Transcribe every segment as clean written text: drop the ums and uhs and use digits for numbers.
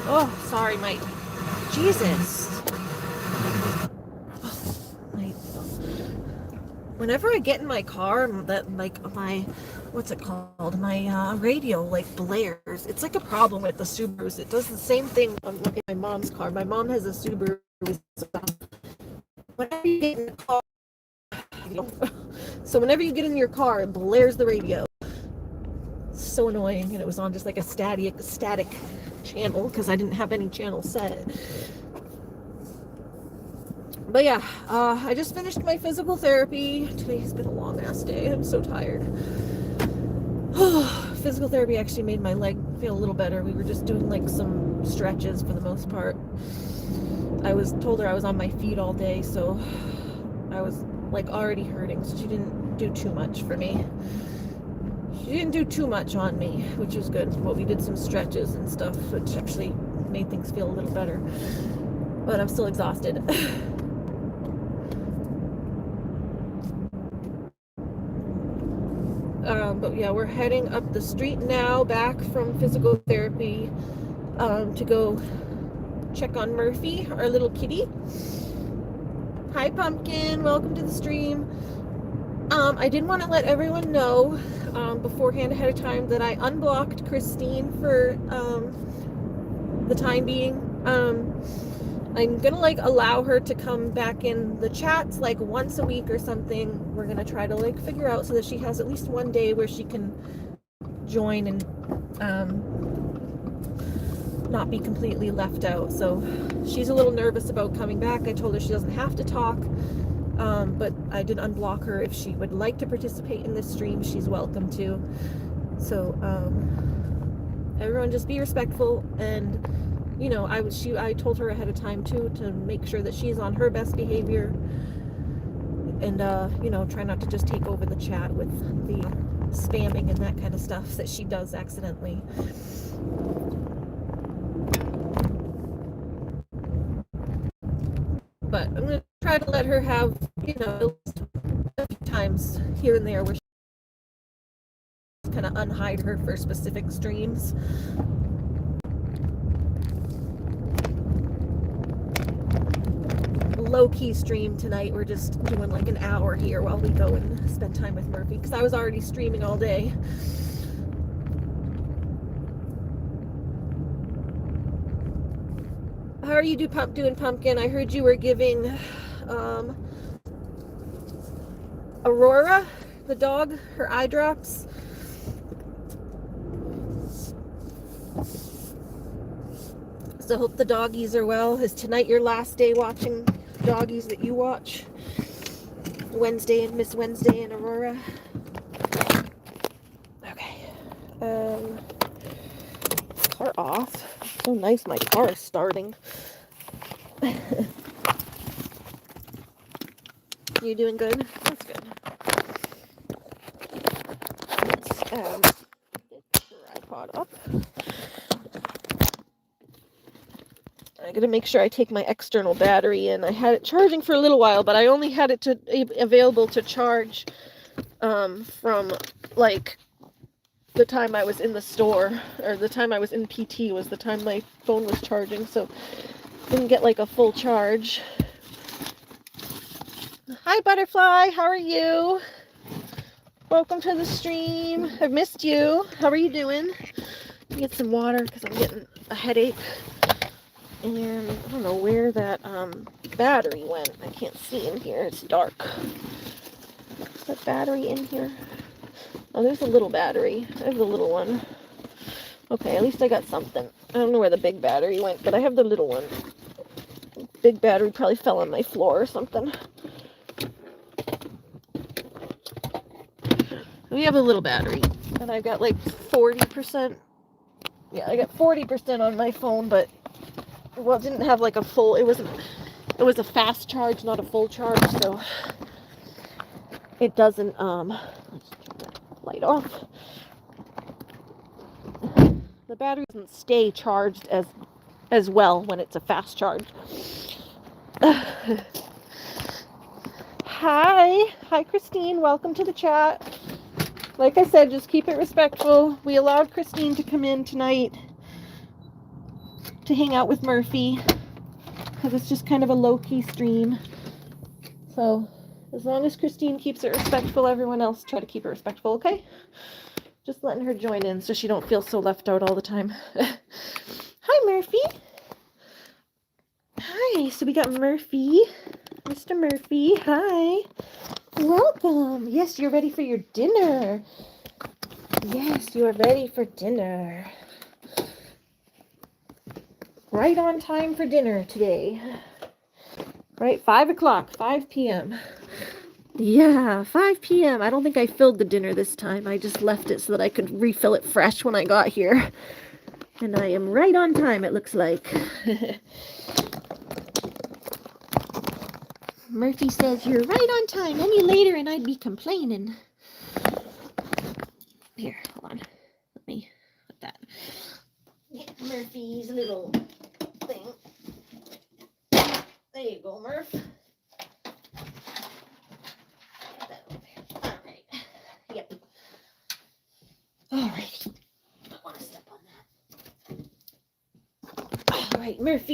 Oh, sorry, my Jesus. Whenever I get in my car, that like my what's it called? My radio like blares. It's like a problem with the Subarus. It does the same thing in my mom's car. My mom has a Subaru. Whenever you get in the car, so whenever you get in your car, it blares the radio. It's so annoying, and it was on just like a static channel because I didn't have any channel set. But yeah, I just finished my physical therapy. Today's been a long ass day. I'm so tired. Physical therapy actually made my leg feel a little better. We were just doing like some stretches for the most part. I was told her I was on my feet all day, so I was like already hurting, so she didn't do too much for me. She didn't do too much on me, which was good, but we did some stretches and stuff, which actually made things feel a little better. But I'm still exhausted. But yeah, we're heading up the street now, back from physical therapy, to go check on Murphy, our little kitty. Hi, Pumpkin. Welcome to the stream. I did want to let everyone know beforehand, ahead of time, that I unblocked Christine for the time being. I'm gonna like allow her to come back in the chats like once a week or something. We're gonna try to like figure out so that she has at least one day where she can join and not be completely left out. So she's a little nervous about coming back. I told her she doesn't have to talk, but I did unblock her. If she would like to participate in this stream, she's welcome to. So everyone just be respectful, and you know, I told her ahead of time too to make sure that she's on her best behavior, and you know, try not to just take over the chat with the spamming and that kind of stuff that she does accidentally. But I'm gonna try to let her have, you know, a few times here and there where she kind of unhide her for specific streams. Low-key stream tonight. We're just doing like an hour here while we go and spend time with Murphy, because I was already streaming all day. How are you doing, Pumpkin? I heard you were giving Aurora, the dog, her eye drops. So hope the doggies are well. Is tonight your last day watching doggies that you watch? Wednesday and Miss Wednesday and Aurora. Okay. Car off. So nice my car is starting. You doing good? That's good. Let's get your iPod up. I gotta make sure I take my external battery in. I had it charging for a little while, but I only had it available to charge from like the time I was in the store, or the time I was in PT was the time my phone was charging, so didn't get like a full charge. Hi, Butterfly, how are you? Welcome to the stream. I've missed you. How are you doing? Get some water because I'm getting a headache. And I don't know where that battery went. I can't see in here. It's dark. Is that battery in here? Oh, there's a little battery. I have the little one. Okay, at least I got something. I don't know where the big battery went, but I have the little one. Big battery probably fell on my floor or something. We have a little battery, and I've got like 40%. Yeah, I got 40% on my phone, but well, it didn't have like a full. It was a fast charge, not a full charge, so it doesn't. Let's turn that light off. The battery doesn't stay charged as well when it's a fast charge. Hi, Christine. Welcome to the chat. Like I said, just keep it respectful. We allowed Christine to come in tonight to hang out with Murphy because it's just kind of a low-key stream. So as long as Christine keeps it respectful, everyone else try to keep it respectful, okay? Just letting her join in so she don't feel so left out all the time. Hi, Murphy. Hi, so we got Murphy. Mr. Murphy, hi. Welcome. Yes, you're ready for your dinner. Yes, you are ready for dinner. Right on time for dinner today. Right, 5 o'clock, 5 p.m. Yeah, 5 p.m. I don't think I filled the dinner this time. I just left it so that I could refill it fresh when I got here. And I am right on time, it looks like. Murphy says you're right on time. Any later and I'd be complaining. Here, hold on. Let me put that. Get Murphy's little thing. There you go, Murph. Alright. Yep. Alright. I don't want to step on that. Alright, Murph.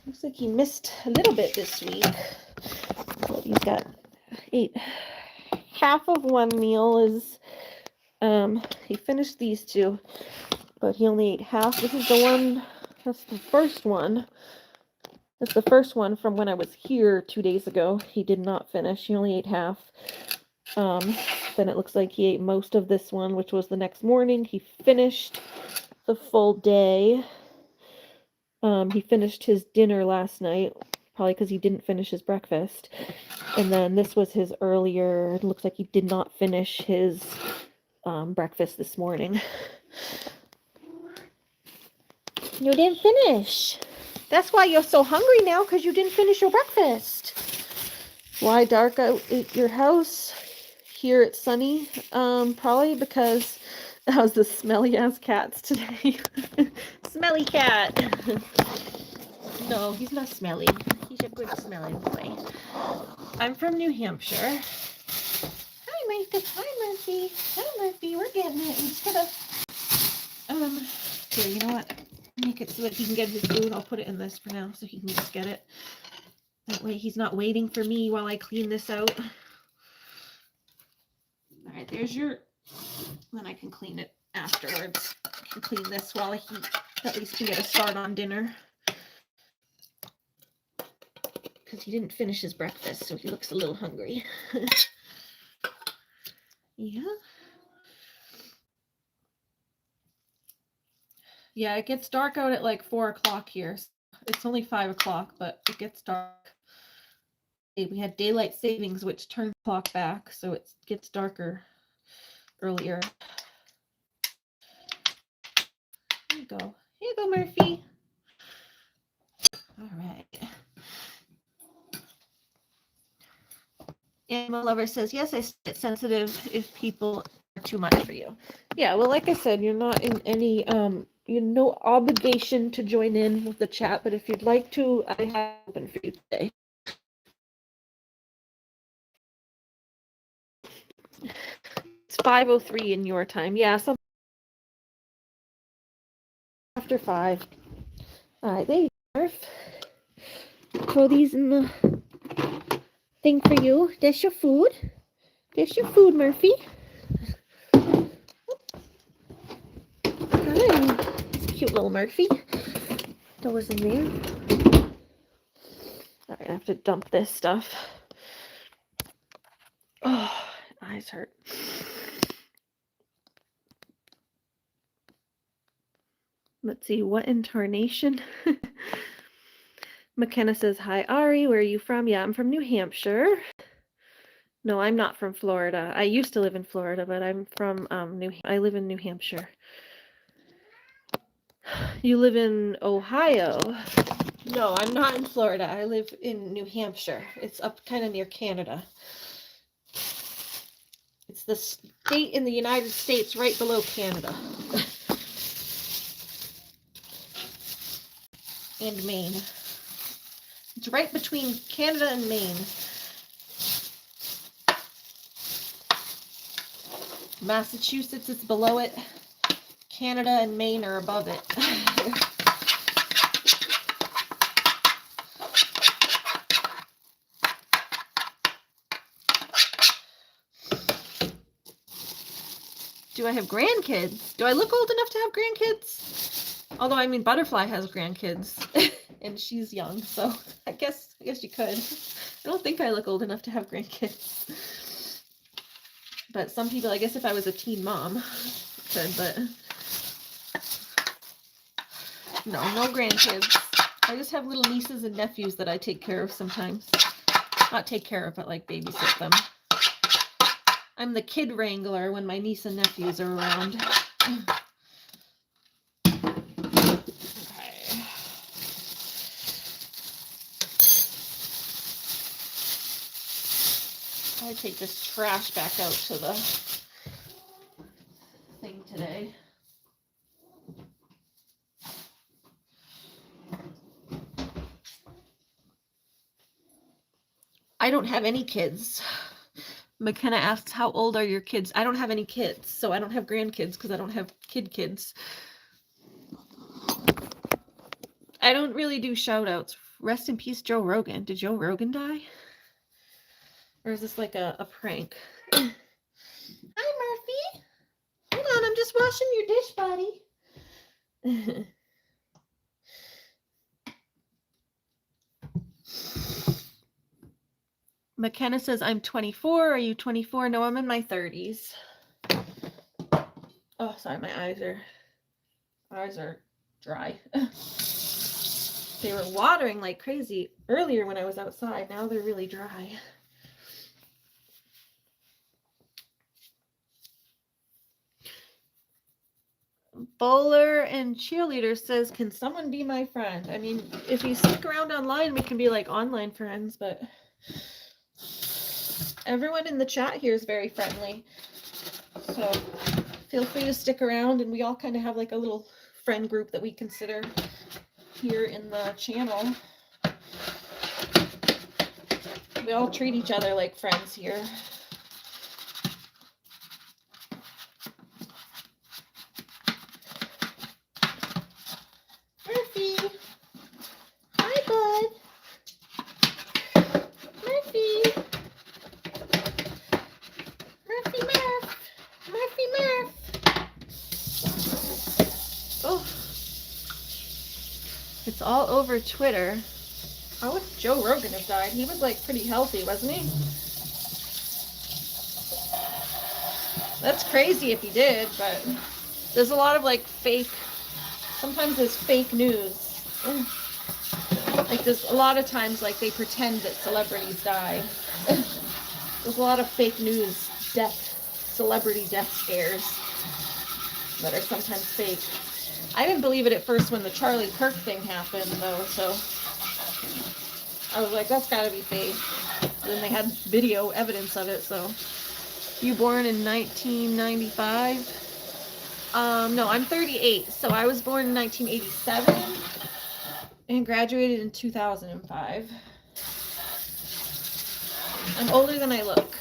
Looks like he missed a little bit this week. But he's got half of one meal is he finished these two, but he only ate half. This is the one, that's the first one. That's the first one from when I was here 2 days ago. He did not finish. He only ate half. Then it looks like he ate most of this one, which was the next morning. He finished the full day. He finished his dinner last night, probably because he didn't finish his breakfast. And then this was his earlier, it looks like he did not finish his breakfast this morning. You didn't finish. That's why you're so hungry now, because you didn't finish your breakfast. Why dark out at your house? Here it's sunny. Probably because that was the smelly ass cats today. Smelly cat. No, he's not smelly. He's a good smelling boy. I'm from New Hampshire. Hi, Murphy. Hi, Murphy. Hi, Murphy. We're getting it. We just gotta, here, you know what? Make it so that he can get his food. I'll put it in this for now so he can just get it. That way he's not waiting for me while I clean this out. All right, there's your, then I can clean it afterwards. I can clean this while he at least can get a start on dinner. Because he didn't finish his breakfast, so he looks a little hungry. Yeah. Yeah, it gets dark out at like 4 o'clock here. It's only 5 o'clock, but it gets dark. We had daylight savings, which turned the clock back, so it gets darker earlier. Here you go. Here you go, Murphy. All right. Animal Lover says, yes, I get sensitive if people are too much for you. Yeah, well, like I said, you're not in any, you no obligation to join in with the chat, but if you'd like to, I have open for you today. It's 5:03 in your time. Yeah, so after 5. All right, there you go, Murph. Throw these in the thing for you. There's your food. There's your food, Murphy. Hi. Cute little Murphy. Those in there. All right, I have to dump this stuff. Oh, eyes hurt. Let's see, what incarnation? McKenna says, hi, Ari, where are you from? Yeah, I'm from New Hampshire. No, I'm not from Florida. I used to live in Florida, but I'm from I live in New Hampshire. You live in Ohio. No, I'm not in Florida. I live in New Hampshire. It's up kind of near Canada. It's the state in the United States right below Canada. And Maine. It's right between Canada and Maine. Massachusetts is below it. Canada and Maine are above it. Do I have grandkids? Do I look old enough to have grandkids? Although, I mean, Butterfly has grandkids, and she's young, so I guess you could. I don't think I look old enough to have grandkids. But some people, I guess if I was a teen mom, could, but no grandkids. I just have little nieces and nephews that I take care of sometimes. Not take care of, but like babysit them. I'm the kid wrangler when my niece and nephews are around. Okay. I take this trash back out to the thing today. I don't have any kids. McKenna asks, how old are your kids? I don't have any kids, so I don't have grandkids because I don't have kids. I don't really do shout outs. Rest in peace, Joe Rogan. Did Joe Rogan die? Or is this like a prank? Hi, Murphy. Hold on, I'm just washing your dish, buddy. McKenna says, I'm 24. Are you 24? No, I'm in my 30s. Oh, sorry, my eyes are dry. They were watering like crazy earlier when I was outside. Now they're really dry. Bowler and Cheerleader says, can someone be my friend? I mean, if you stick around online, we can be like online friends, but everyone in the chat here is very friendly. So feel free to stick around, and we all kind of have like a little friend group that we consider here in the channel. We all treat each other like friends here. Murphy! Hi, bud! Murphy! Murphy Murph! Murphy Murph! Oh. It's all over Twitter. How would Joe Rogan have died? He was like pretty healthy, wasn't he? That's crazy if he did, but there's a lot of like fake, sometimes there's fake news. Like there's a lot of times like they pretend that celebrities die. There's a lot of fake news, celebrity death scares that are sometimes fake. I didn't believe it at first when the Charlie Kirk thing happened though, so I was like, that's gotta be fake. And then they had video evidence of it, so. You born in 1995? No, I'm 38, so I was born in 1987 and graduated in 2005. I'm older than I look.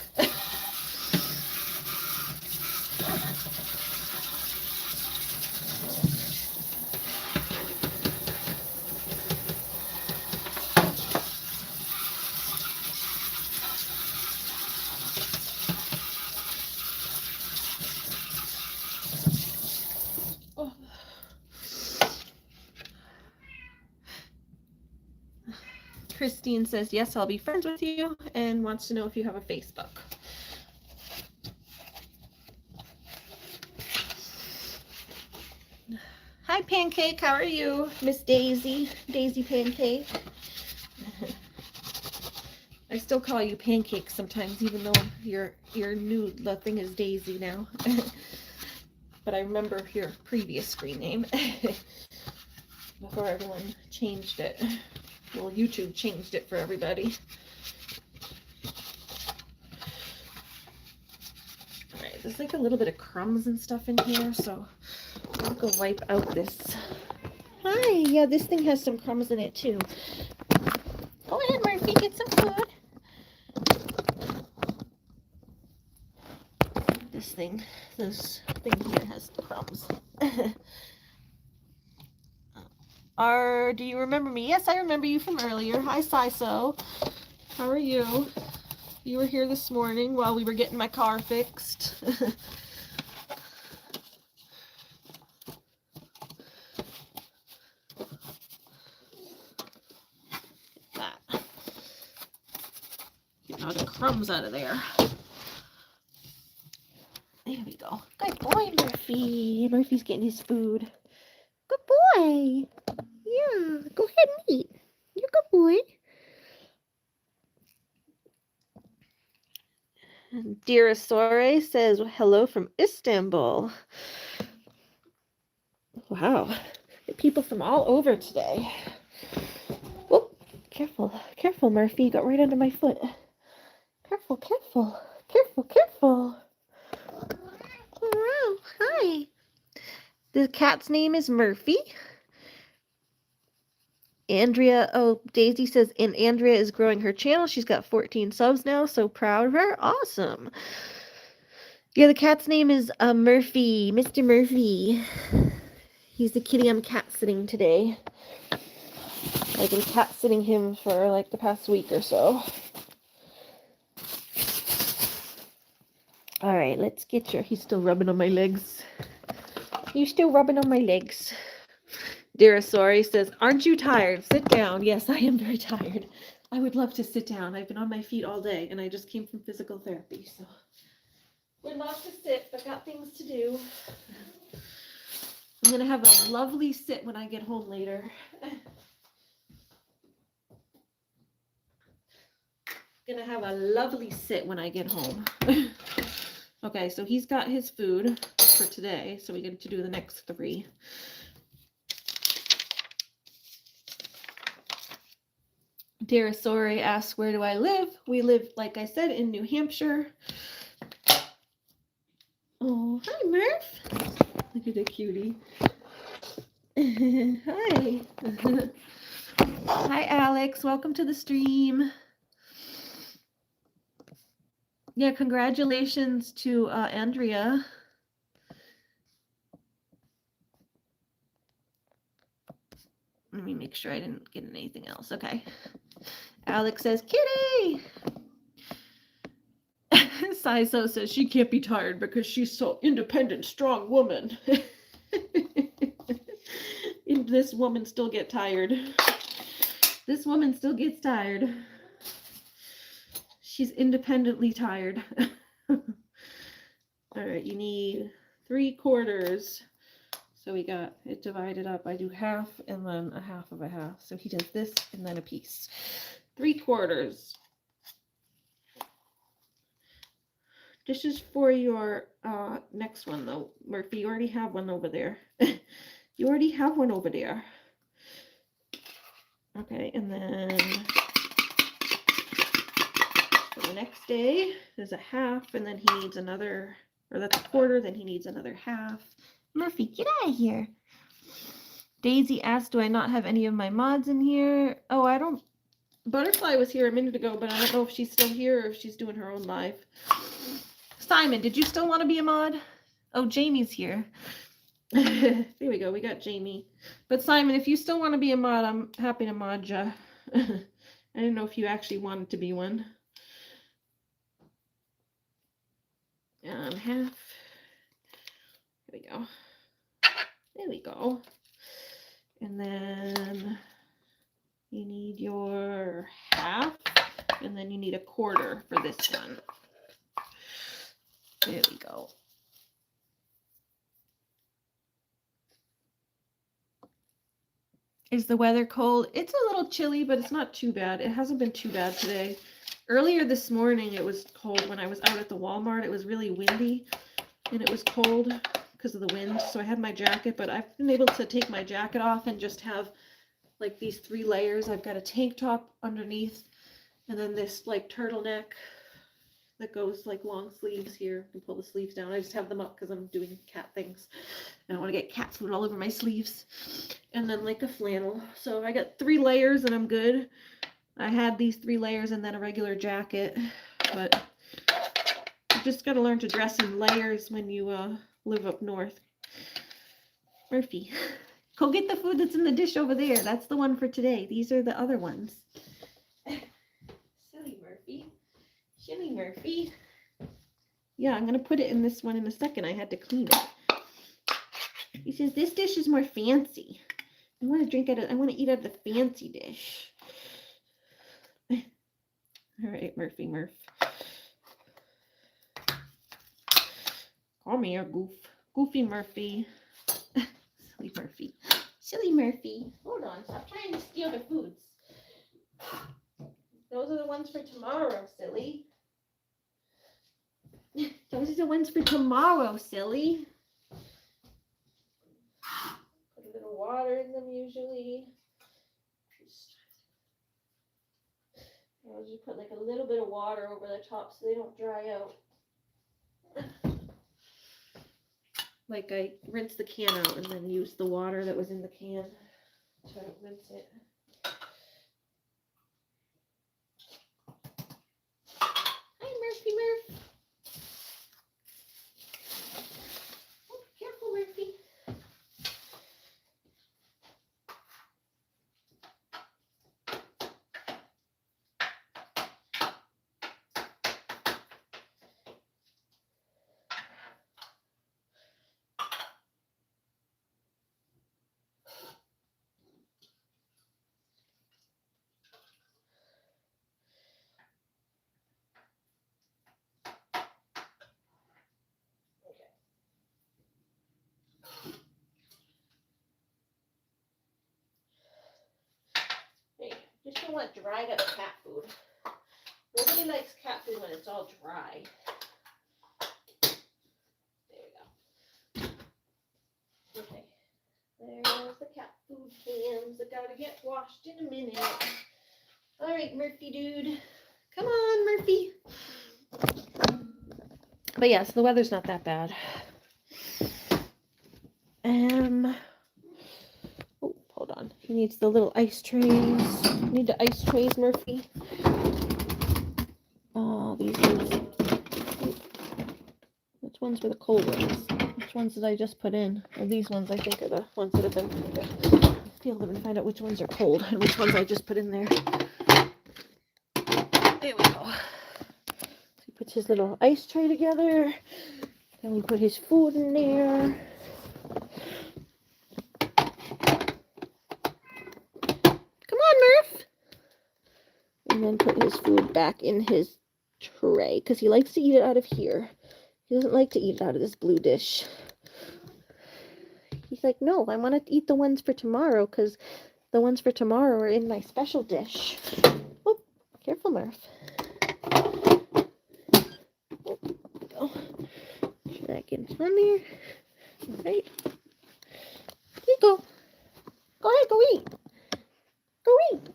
Christine says, yes, I'll be friends with you, and wants to know if you have a Facebook. Hi, Pancake. How are you? Miss Daisy. Daisy Pancake. I still call you Pancake sometimes, even though you're new. The thing is Daisy now. But I remember your previous screen name before everyone changed it. Well, YouTube changed it for everybody. Alright, there's like a little bit of crumbs and stuff in here, so I'll go wipe out this. Hi, yeah, this thing has some crumbs in it too. Go ahead, Murphy, get some food. This thing. This thing here has crumbs. Do you remember me? Yes, I remember you from earlier. Hi, Siso. How are you? You were here this morning while we were getting my car fixed. That. Getting all the crumbs out of there. There we go. Good boy, Murphy. Murphy's getting his food. Good boy. Yeah, go ahead and eat. You're a good boy. Dirasore says hello from Istanbul. Wow. People from all over today. Whoop. Careful. Careful, Murphy. You got right under my foot. Careful, careful. Careful, careful. Wow. Hi. The cat's name is Murphy. Andrea, oh, Daisy says, and Andrea is growing her channel. She's got 14 subs now. So proud of her. Awesome. Yeah, the cat's name is Murphy. Mr. Murphy. He's the kitty I'm cat sitting today. I've been cat sitting him for like the past week or so. All right, let's get your... He's still rubbing on my legs. You still rubbing on my legs. Dirasori says, aren't you tired? Sit down. Yes, I am very tired. I would love to sit down. I've been on my feet all day, and I just came from physical therapy, so would love to sit, but got things to do. I'm going to have a lovely sit when I get home later. Gonna have a lovely sit when I get home. Okay, so he's got his food for today, so we get to do the next 3. Dirasori asks, where do I live? We live, like I said, in New Hampshire. Oh, hi, Murph. Look at the cutie. Hi. Hi, Alex. Welcome to the stream. Yeah, congratulations to Andrea. Let me make sure I didn't get anything else. Okay. Alex says, kitty! Saiso says she can't be tired because she's so independent, strong woman. This woman still gets tired. This woman still gets tired. She's independently tired. All right, you need 3/4. So we got it divided up. I do half and then a half of a half. So he does this and then a piece. 3/4. This is for your next one though, Murphy. You already have one over there. You already have one over there. Okay, and then for the next day, there's a half, and then he needs another, or that's a 1/4, then he needs another half. Murphy, get out of here. Daisy asked, do I not have any of my mods in here? Oh, I don't. Butterfly was here a minute ago, but I don't know if she's still here or if she's doing her own live. Simon, did you still want to be a mod? Oh, Jamie's here. There we go. We got Jamie. But Simon, if you still want to be a mod, I'm happy to mod you. I didn't know if you actually wanted to be one. Half. There we go. There we go. And then you need your half, and then you need a 1/4 for this one. There we go. Is the weather cold? It's a little chilly, but it's not too bad. It hasn't been too bad today. Earlier this morning, it was cold when I was out at the Walmart. It was really windy, and it was cold because of the wind. So I had my jacket, but I've been able to take my jacket off and just have like these 3 layers. I've got a tank top underneath, and then this like turtleneck that goes like long sleeves here. You can pull the sleeves down. I just have them up because I'm doing cat things. I don't want to get cat food all over my sleeves. And then like a flannel. So I got 3 layers and I'm good. I had these 3 layers and then a regular jacket, but just got to learn to dress in layers when you live up north. Murphy, go get the food that's in the dish over there. That's the one for today. These are the other ones. Silly Murphy. Silly Murphy. Yeah, I'm going to put it in this one in a second. I had to clean it. He says, this dish is more fancy. I want to drink out of, I want to eat out of the fancy dish. All right, Murphy, Murph. Call me a goof. Goofy Murphy. Silly Murphy. Silly Murphy. Hold on, stop trying to steal the foods. Those are the ones for tomorrow, silly. Those are the ones for tomorrow, silly. Put a little water in them usually. I'll just put like a little bit of water over the top so they don't dry out. Like I rinse the can out and then use the water that was in the can so I don't rinse it. Hi, Murphy, Murph. Oh, careful, Murphy. Just don't want dried up cat food. Nobody likes cat food when it's all dry. There we go. Okay. There's the cat food cans that gotta get washed in a minute. All right, Murphy dude. Come on, Murphy. But yes, the weather's not that bad. Oh, hold on. He needs the little ice trays. You need the ice trays, Murphy. Oh, these ones. Which ones were the cold ones? Which ones did I just put in? Well, these ones I think are the ones that have been feel them and find out which ones are cold and which ones I just put in there. There we go. So he puts his little ice tray together. Then we put his food in there. Come on, Murph. And then put his food back in his tray because he likes to eat it out of here. He doesn't like to eat it out of this blue dish. He's like, no, I want to eat the ones for tomorrow because the ones for tomorrow are in my special dish. Oh, careful, Murph. Oh, there we go. Put that in on there. All right. Here you go. Go ahead, go eat. Go eat.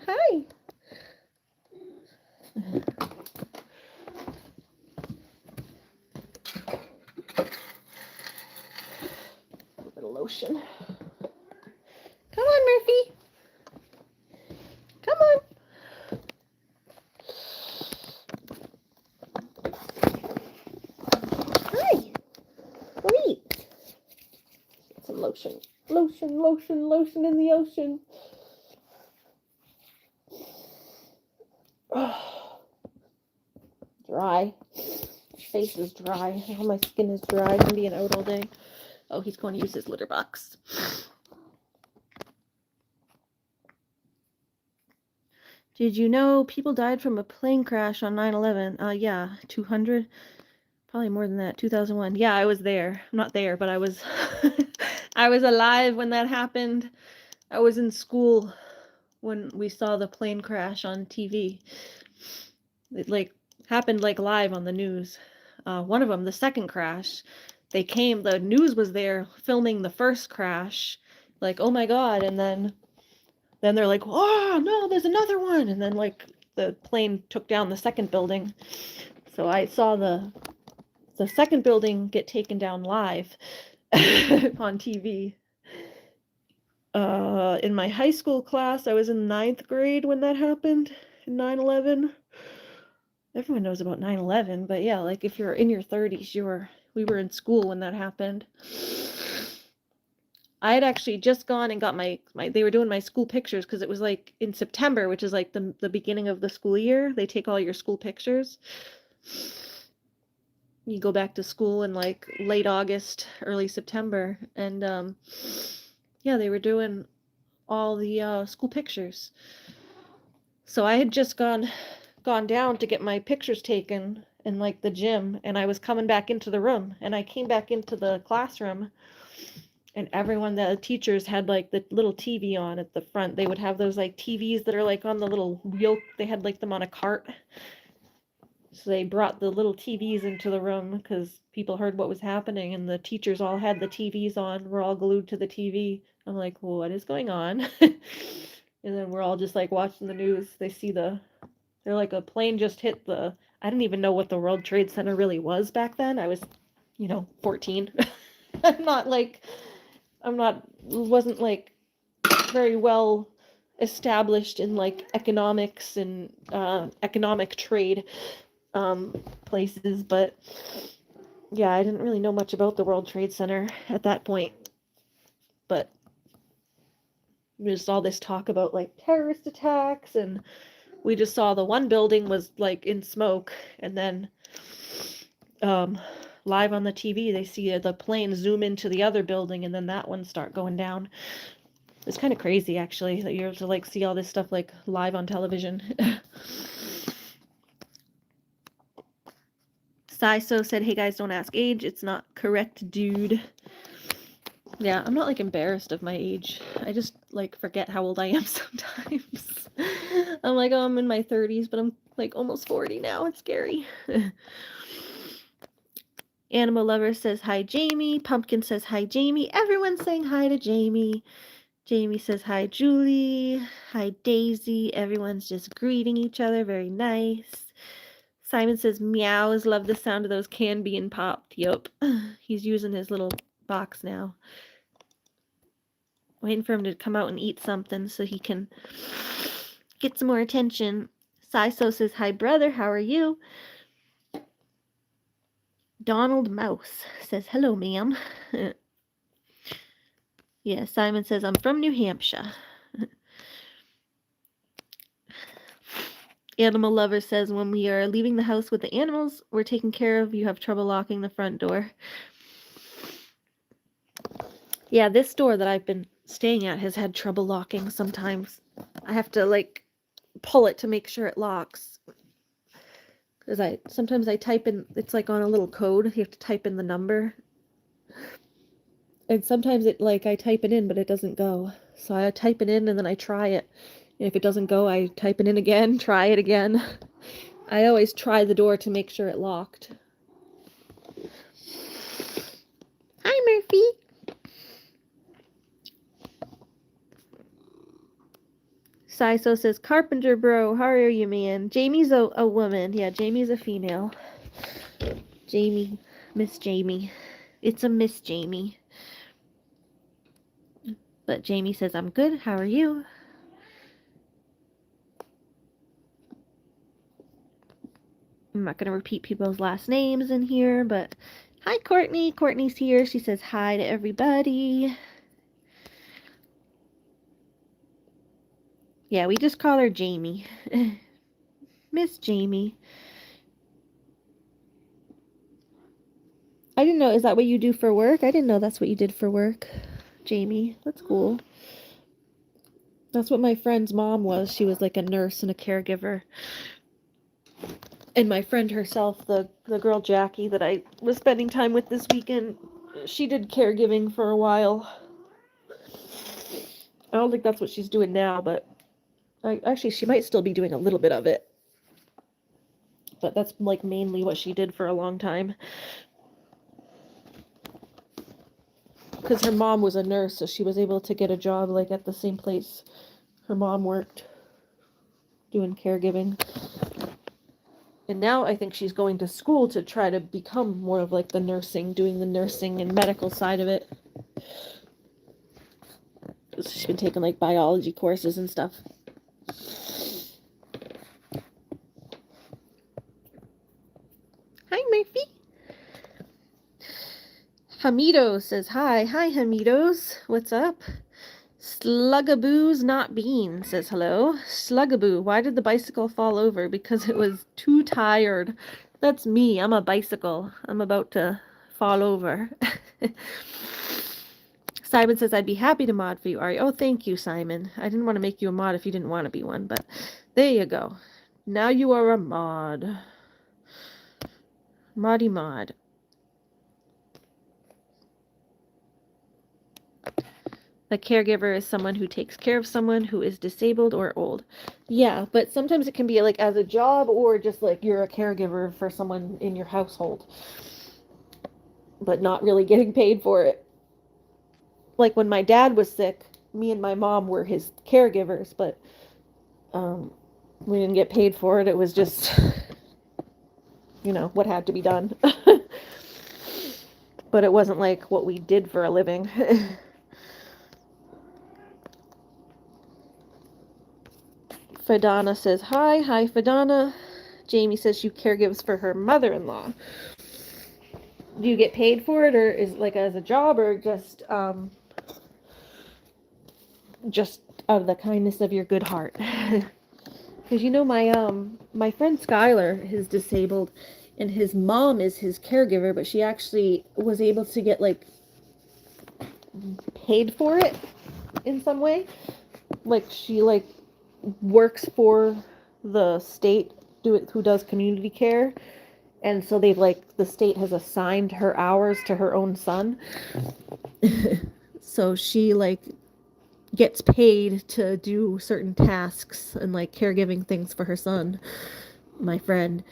Hi. A little lotion. Come on, Murphy. Come on. Hi. Go eat. Get some lotion. Lotion, lotion, lotion in the ocean. Dry. My face is dry. All my skin is dry from being out all day. Oh, he's going to use his litter box. Did you know people died from a plane crash on 9/11? Yeah, 200. Probably more than that. 2001. Yeah, I was there. I'm not there, but I was I was alive when that happened. I was in school when we saw the plane crash on TV. It like happened like live on the news. One of them, the second crash, they came, the news was there filming the first crash, like, oh my God, and then they're like, oh no, there's another one, and then like the plane took down the second building. So I saw the second building get taken down live on TV. In my high school class, I was in 9th grade when that happened, in 9/11. everyone knows about 9/11, but yeah, like if you're in your 30s, we were in school when that happened. I had actually just gone and got they were doing my school pictures because it was like in September, which is like the beginning of the school year. They take all your school pictures. You go back to school in like late August, early September, and yeah, they were doing all the school pictures. So I had just gone down to get my pictures taken in like the gym, and I was coming back into the room, and I came back into the classroom, and the teachers had like the little TV on at the front. They would have those like TVs that are like on the little wheel. They had like them on a cart. So they brought the little TVs into the room because people heard what was happening, and the teachers all had the TVs on. We're all glued to the TV. I'm like, well, what is going on? And then we're all just like watching the news. They're like a plane just hit I didn't even know what the World Trade Center really was back then. I was, 14. I'm not like, wasn't like very well established in like economics and economic trade places, but yeah, I didn't really know much about the World Trade Center at that point. But just all this talk about like terrorist attacks, and we just saw the one building was like in smoke, and then live on the TV they see the plane zoom into the other building, and then that one start going down. It's kind of crazy actually that you're able to like see all this stuff like live on television. Saiso said, hey guys, don't ask age. It's not correct, dude. Yeah, I'm not like embarrassed of my age. I just like forget how old I am sometimes. I'm like, oh, I'm in my 30s, but I'm like almost 40 now. It's scary. Animal Lover says hi, Jamie. Pumpkin says hi, Jamie. Everyone's saying hi to Jamie. Jamie says hi, Julie. Hi, Daisy. Everyone's just greeting each other. Very nice. Simon says meows. Love the sound of those cans being popped. Yup. He's using his little box now. Waiting for him to come out and eat something so he can get some more attention. Saiso says, hi, brother. How are you? Donald Mouse says, hello, ma'am. Yeah, Simon says, I'm from New Hampshire. Animal Lover says, when we are leaving the house with the animals we're taking care of, you have trouble locking the front door. Yeah, this door that I've been staying at has had trouble locking sometimes. I have to, like, pull it to make sure it locks. Because sometimes I type in, it's like on a little code, you have to type in the number. And sometimes I type it in, but it doesn't go. So I type it in and then I try it. And if it doesn't go, I type it in again, try it again. I always try the door to make sure it locked. Hi, Murphy. Saiso says, Carpenter bro, how are you, man? Jamie's a woman. Yeah, Jamie's a female. Jamie. Miss Jamie. It's a Miss Jamie. But Jamie says, I'm good. How are you? I'm not going to repeat people's last names in here, but hi, Courtney. Courtney's here. She says hi to everybody. Yeah, we just call her Jamie. Miss Jamie. I didn't know, is that what you do for work? I didn't know that's what you did for work, Jamie. That's cool. That's what my friend's mom was. She was like a nurse and a caregiver. And my friend herself, the girl Jackie that I was spending time with this weekend, she did caregiving for a while. I don't think that's what she's doing now, but actually she might still be doing a little bit of it. But that's like mainly what she did for a long time. Because her mom was a nurse, so she was able to get a job like at the same place her mom worked, doing caregiving. And now I think she's going to school to try to become more of like doing the nursing and medical side of it. She's been taking like biology courses and stuff. Hamido says hi. Hi, Hamidos. What's up? Slugaboo's not bean says hello. Slugaboo, why did the bicycle fall over? Because it was too tired. That's me. I'm a bicycle. I'm about to fall over. Simon says, I'd be happy to mod for you, Ari. Oh, thank you, Simon. I didn't want to make you a mod if you didn't want to be one, but there you go. Now you are a mod. Moddy mod. A caregiver is someone who takes care of someone who is disabled or old. Yeah, but sometimes it can be like as a job or just like you're a caregiver for someone in your household, but not really getting paid for it. Like when my dad was sick, me and my mom were his caregivers, but we didn't get paid for it. It was just, you know, what had to be done. But it wasn't like what we did for a living. Fadana says, hi. Hi, Fadana. Jamie says she caregives for her mother-in-law. Do you get paid for it, or is it like as a job, or just out of the kindness of your good heart? Because you know my friend Skylar is disabled, and his mom is his caregiver, but she actually was able to get like paid for it in some way. Like she like works for the state who does community care, and so they've like the state has assigned her hours to her own son. So she like gets paid to do certain tasks and like caregiving things for her son, my friend.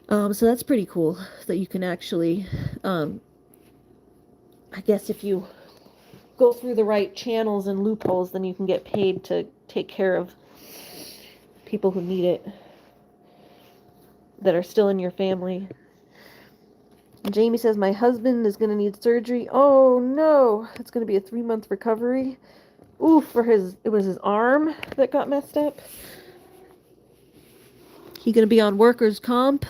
So that's pretty cool that you can actually, I guess if you go through the right channels and loopholes, then you can get paid to take care of people who need it that are still in your family. Jamie says, my husband is going to need surgery. Oh no, it's going to be a 3-month recovery. Ooh, it was his arm that got messed up. He going to be on workers' comp.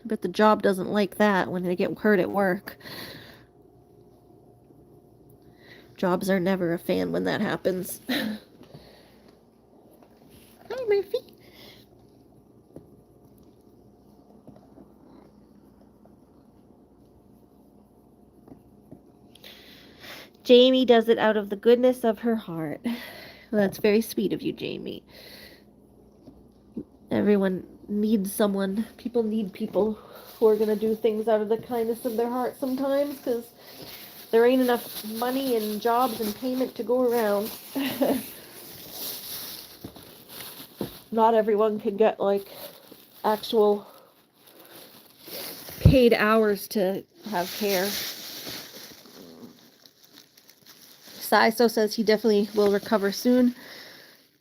But the job doesn't like that when they get hurt at work. Jobs are never a fan when that happens. Hi, Murphy. Jamie does it out of the goodness of her heart. Well, that's very sweet of you, Jamie. Everyone needs someone. People need people who are going to do things out of the kindness of their heart sometimes, because there ain't enough money and jobs and payment to go around. Not everyone can get like actual paid hours to have care. Saiso says he definitely will recover soon.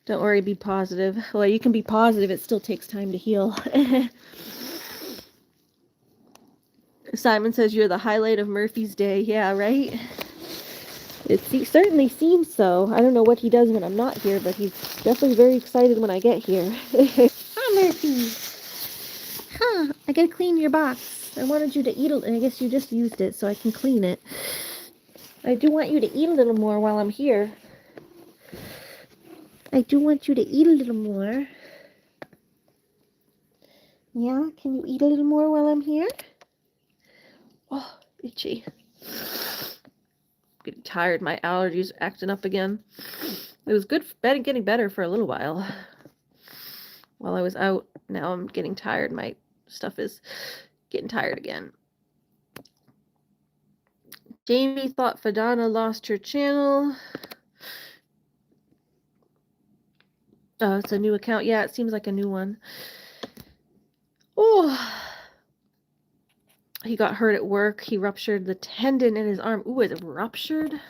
Don't worry, be positive. Well, you can be positive, it still takes time to heal. Simon says you're the highlight of Murphy's day. Yeah, right? It certainly seems so. I don't know what he does when I'm not here, but he's definitely very excited when I get here. Hi, Murphy. Huh, I gotta clean your box. I wanted you to eat it, and I guess you just used it, so I can clean it. I do want you to eat a little more while I'm here. I do want you to eat a little more. Yeah, can you eat a little more while I'm here? Oh, itchy. Getting tired. My allergies are acting up again. It was good, getting better for a little while. While I was out, now I'm getting tired. My stuff is getting tired again. Jamie thought Fadana lost her channel. Oh, it's a new account. Yeah, it seems like a new one. Oh, he got hurt at work. He ruptured the tendon in his arm. Ooh, it ruptured?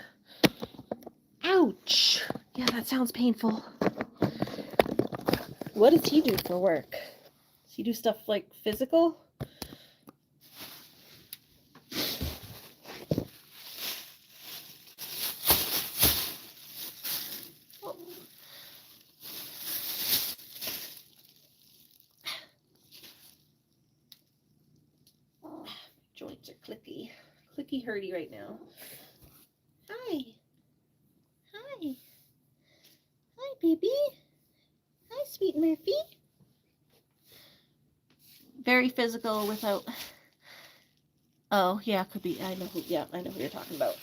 Ouch. Yeah, that sounds painful. What does he do for work? Does he do stuff like physical? Joints are clicky hurdy right now. Hi. Hi. Hi, baby. Hi, sweet Murphy. Very physical without... Oh, yeah, could be. I know who you're talking about.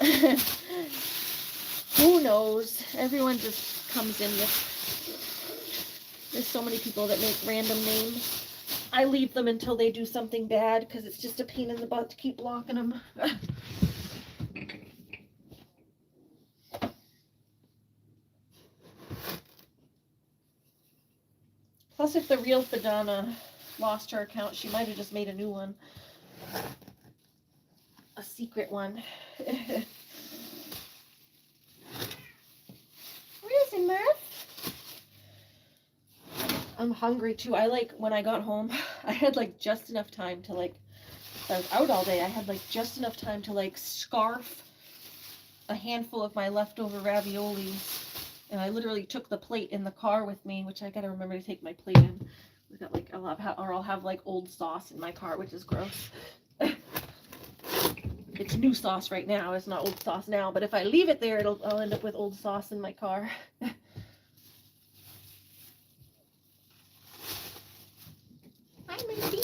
Who knows? Everyone just comes in with... There's so many people that make random names. I leave them until they do something bad because it's just a pain in the butt to keep blocking them. Plus, if the real Fadana lost her account, she might have just made a new one. A secret one. Where is it, Murph? I'm hungry too. When I got home, I had like just enough time to I was out all day. I had like just enough time to scarf a handful of my leftover raviolis. And I literally took the plate in the car with me, which I gotta remember to take my plate in. We got I'll have old sauce in my car, which is gross. It's new sauce right now. It's not old sauce now, but if I leave it there, I'll end up with old sauce in my car. Hi, Mindy.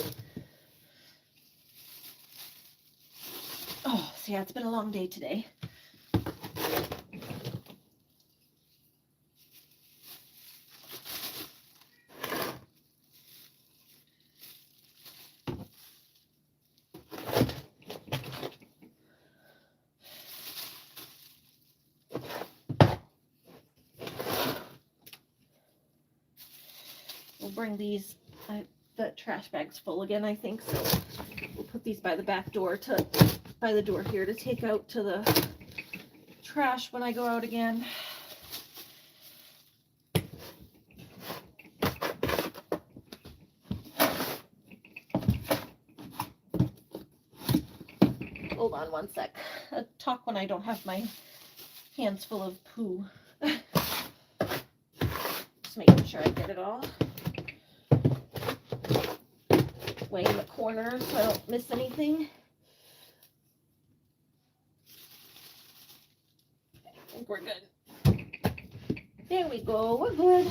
Oh, so yeah, it's been a long day today. We'll bring these, the trash bag's full again, I think, so we'll put these by the back door by the door here to take out to the trash when I go out again. Hold on one sec. I'll talk when I don't have my hands full of poo. Just making sure I get it all. Way in the corner so I don't miss anything. I think we're good. There we go. We're good.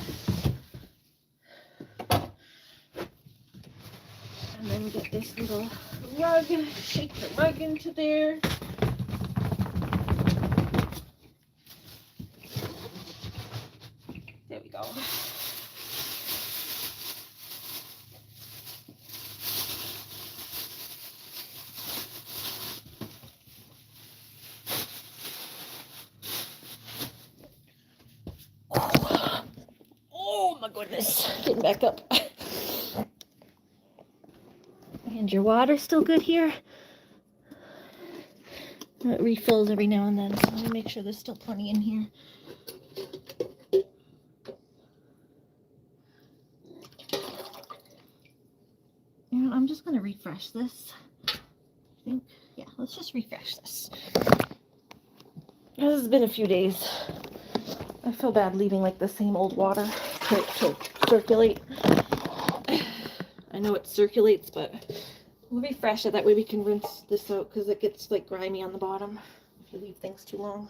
And then get this little rug, shake the rug into there. There we go. Oh my goodness. Getting back up. And your water's still good here? It refills every now and then, so let me make sure there's still plenty in here. You know, I'm just going to refresh this. I think, yeah, let's just refresh this. This has been a few days. I feel bad leaving the same old water to circulate. I know it circulates, but we'll refresh it. That way we can rinse this out because it gets grimy on the bottom if you leave things too long.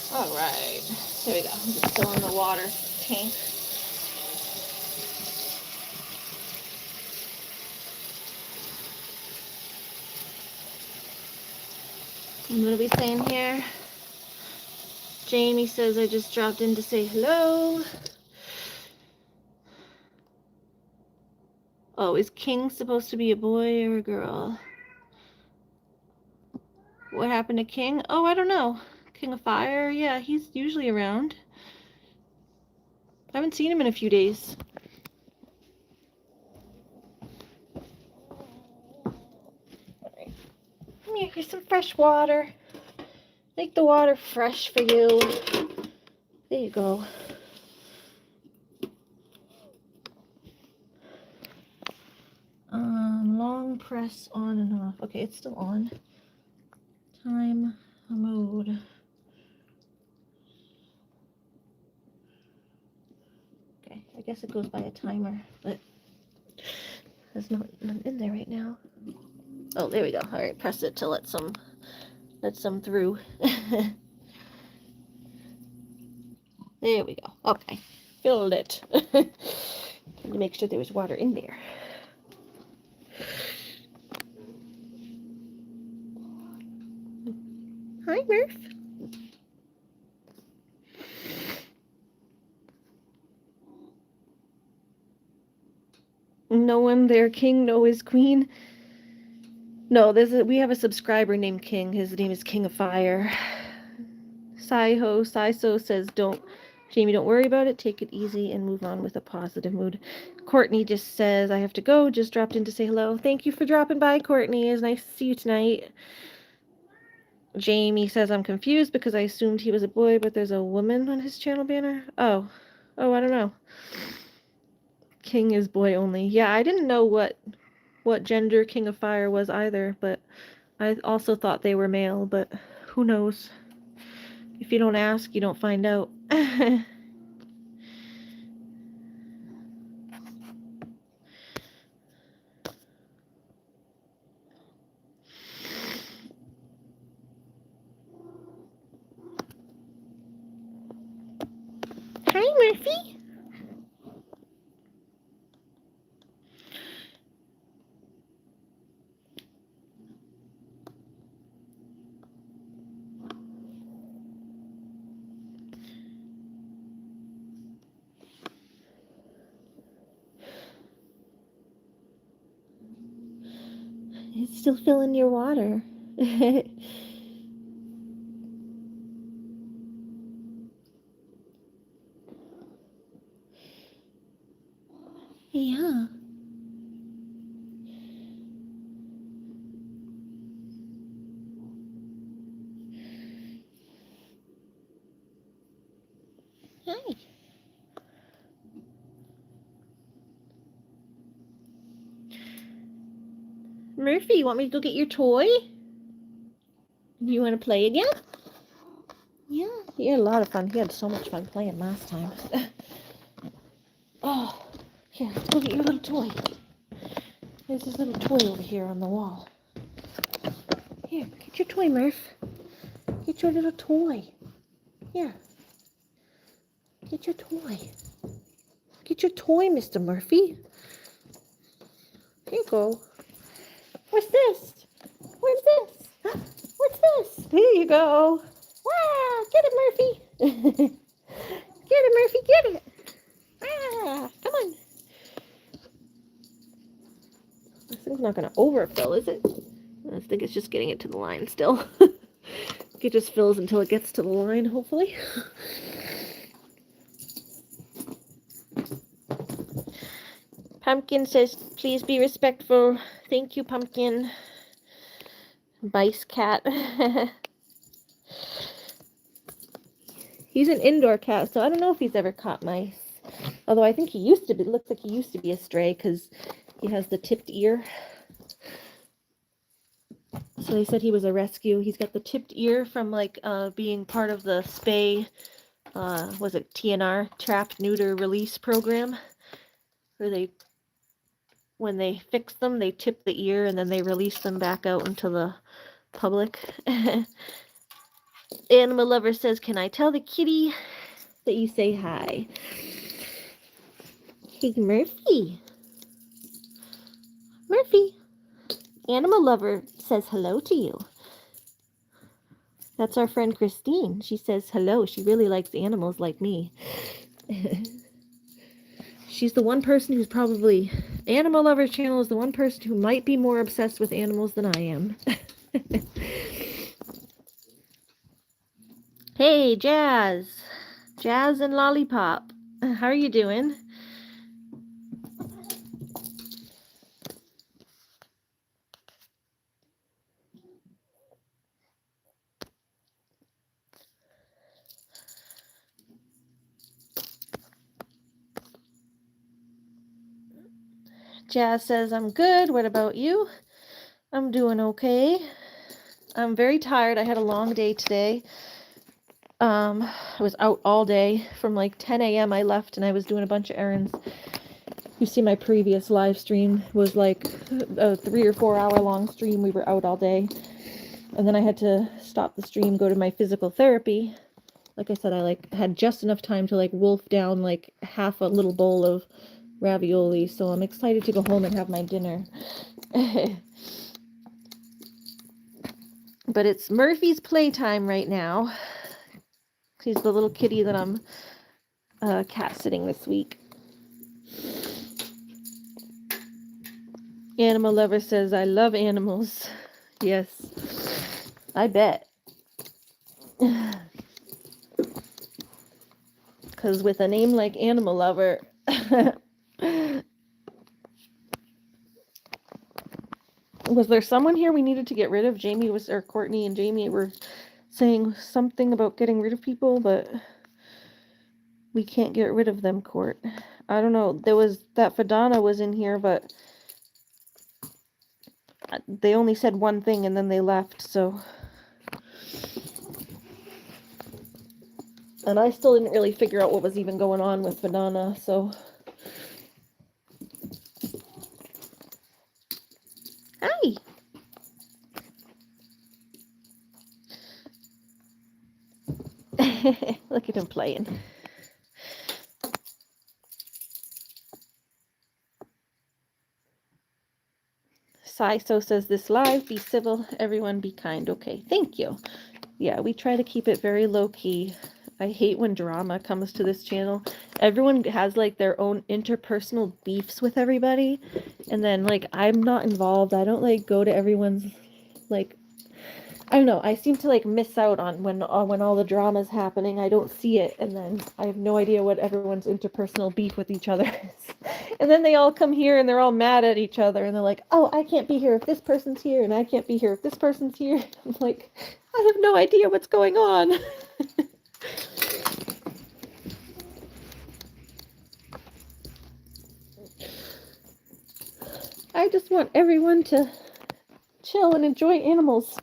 Alright, there we go. I'm just filling the water tank. And what are we saying here? Jamie says I just dropped in to say hello. Oh, is King supposed to be a boy or a girl? What happened to King? Oh, I don't know. King of Fire? Yeah, he's usually around. I haven't seen him in a few days. Here's some fresh water. Make the water fresh for you. There you go. Long press on and off. Okay, it's still on. Time mode. Okay, I guess it goes by a timer, but there's none in there right now. Oh, there we go. All right, press it to let some through. There we go. Okay, filled it. To make sure there was water in there. Hi, Murph. No one there, King, no his queen. No, we have a subscriber named King. His name is King of Fire. Saiso says, Jamie, don't worry about it. Take it easy and move on with a positive mood. Courtney just says, I have to go. Just dropped in to say hello. Thank you for dropping by, Courtney. It's nice to see you tonight. Jamie says, I'm confused because I assumed he was a boy, but there's a woman on his channel banner. Oh, I don't know. King is boy only. Yeah, I didn't know what gender King of Fire was either, but I also thought they were male, but who knows? If you don't ask, you don't find out. Hi, Murphy. It's still filling your water. Yeah. Hi. Murphy, you want me to go get your toy? You want to play again? Yeah, he had a lot of fun. He had so much fun playing last time. Oh, here, let's go get your little toy. There's this little toy over here on the wall. Here, get your toy, Murph. Get your little toy. Here. Get your toy. Get your toy, Mr. Murphy. Here you go. What's this? What's this? Huh? What's this? Here you go. Wow, get it, Murphy. Get it, Murphy, get it. Ah, come on. This thing's not going to overfill, is it? I think it's just getting it to the line still. It just fills until it gets to the line, hopefully. Pumpkin says, please be respectful. Thank you, Pumpkin. Vice cat. He's an indoor cat, so I don't know if he's ever caught mice. Although I think he used to be. It looks like he used to be a stray because he has the tipped ear. So they said he was a rescue. He's got the tipped ear from like being part of the spay, was it TNR, Trap, Neuter, Release program, where when they fix them, they tip the ear and then they release them back out into the public. Animal Lover says, can I tell the kitty that you say hi? Hey, Murphy. Murphy. Animal Lover says hello to you. That's our friend Christine. She says hello. She really likes animals like me. She's the one person who's probably... Animal Lover channel is the one person who might be more obsessed with animals than I am. Hey, Jazz. Jazz and Lollipop. How are you doing? Jazz says, I'm good. What about you? I'm doing okay. I'm very tired. I had a long day today. I was out all day. From like 10 a.m. I left and I was doing a bunch of errands. You see my previous live stream was like a 3 or 4 hour long stream. We were out all day. And then I had to stop the stream, go to my physical therapy. Like I said, I had just enough time to wolf down half a little bowl of ravioli. So I'm excited to go home and have my dinner. But it's Murphy's playtime right now. He's the little kitty that I'm cat sitting this week. Animal Lover says, I love animals. Yes, I bet. Because with a name like Animal Lover, was there someone here we needed to get rid of? Courtney and Jamie were saying something about getting rid of people, but we can't get rid of them, Court. I don't know. There was that Fadana was in here, but they only said one thing and then they left, so. And I still didn't really figure out what was even going on with Fadana, so. Hi! Look at him playing. Saiso says, this live, be civil, everyone be kind. Okay, thank you. Yeah, we try to keep it very low-key. I hate when drama comes to this channel. Everyone has their own interpersonal beefs with everybody, and then I'm not involved. I don't go to everyone's I don't know. I seem to miss out on when all the drama's happening. I don't see it, and then I have no idea what everyone's interpersonal beef with each other is. And then they all come here and they're all mad at each other, and they're like, "Oh, I can't be here if this person's here, and I can't be here if this person's here." I'm like, I have no idea what's going on. I just want everyone to chill and enjoy animals.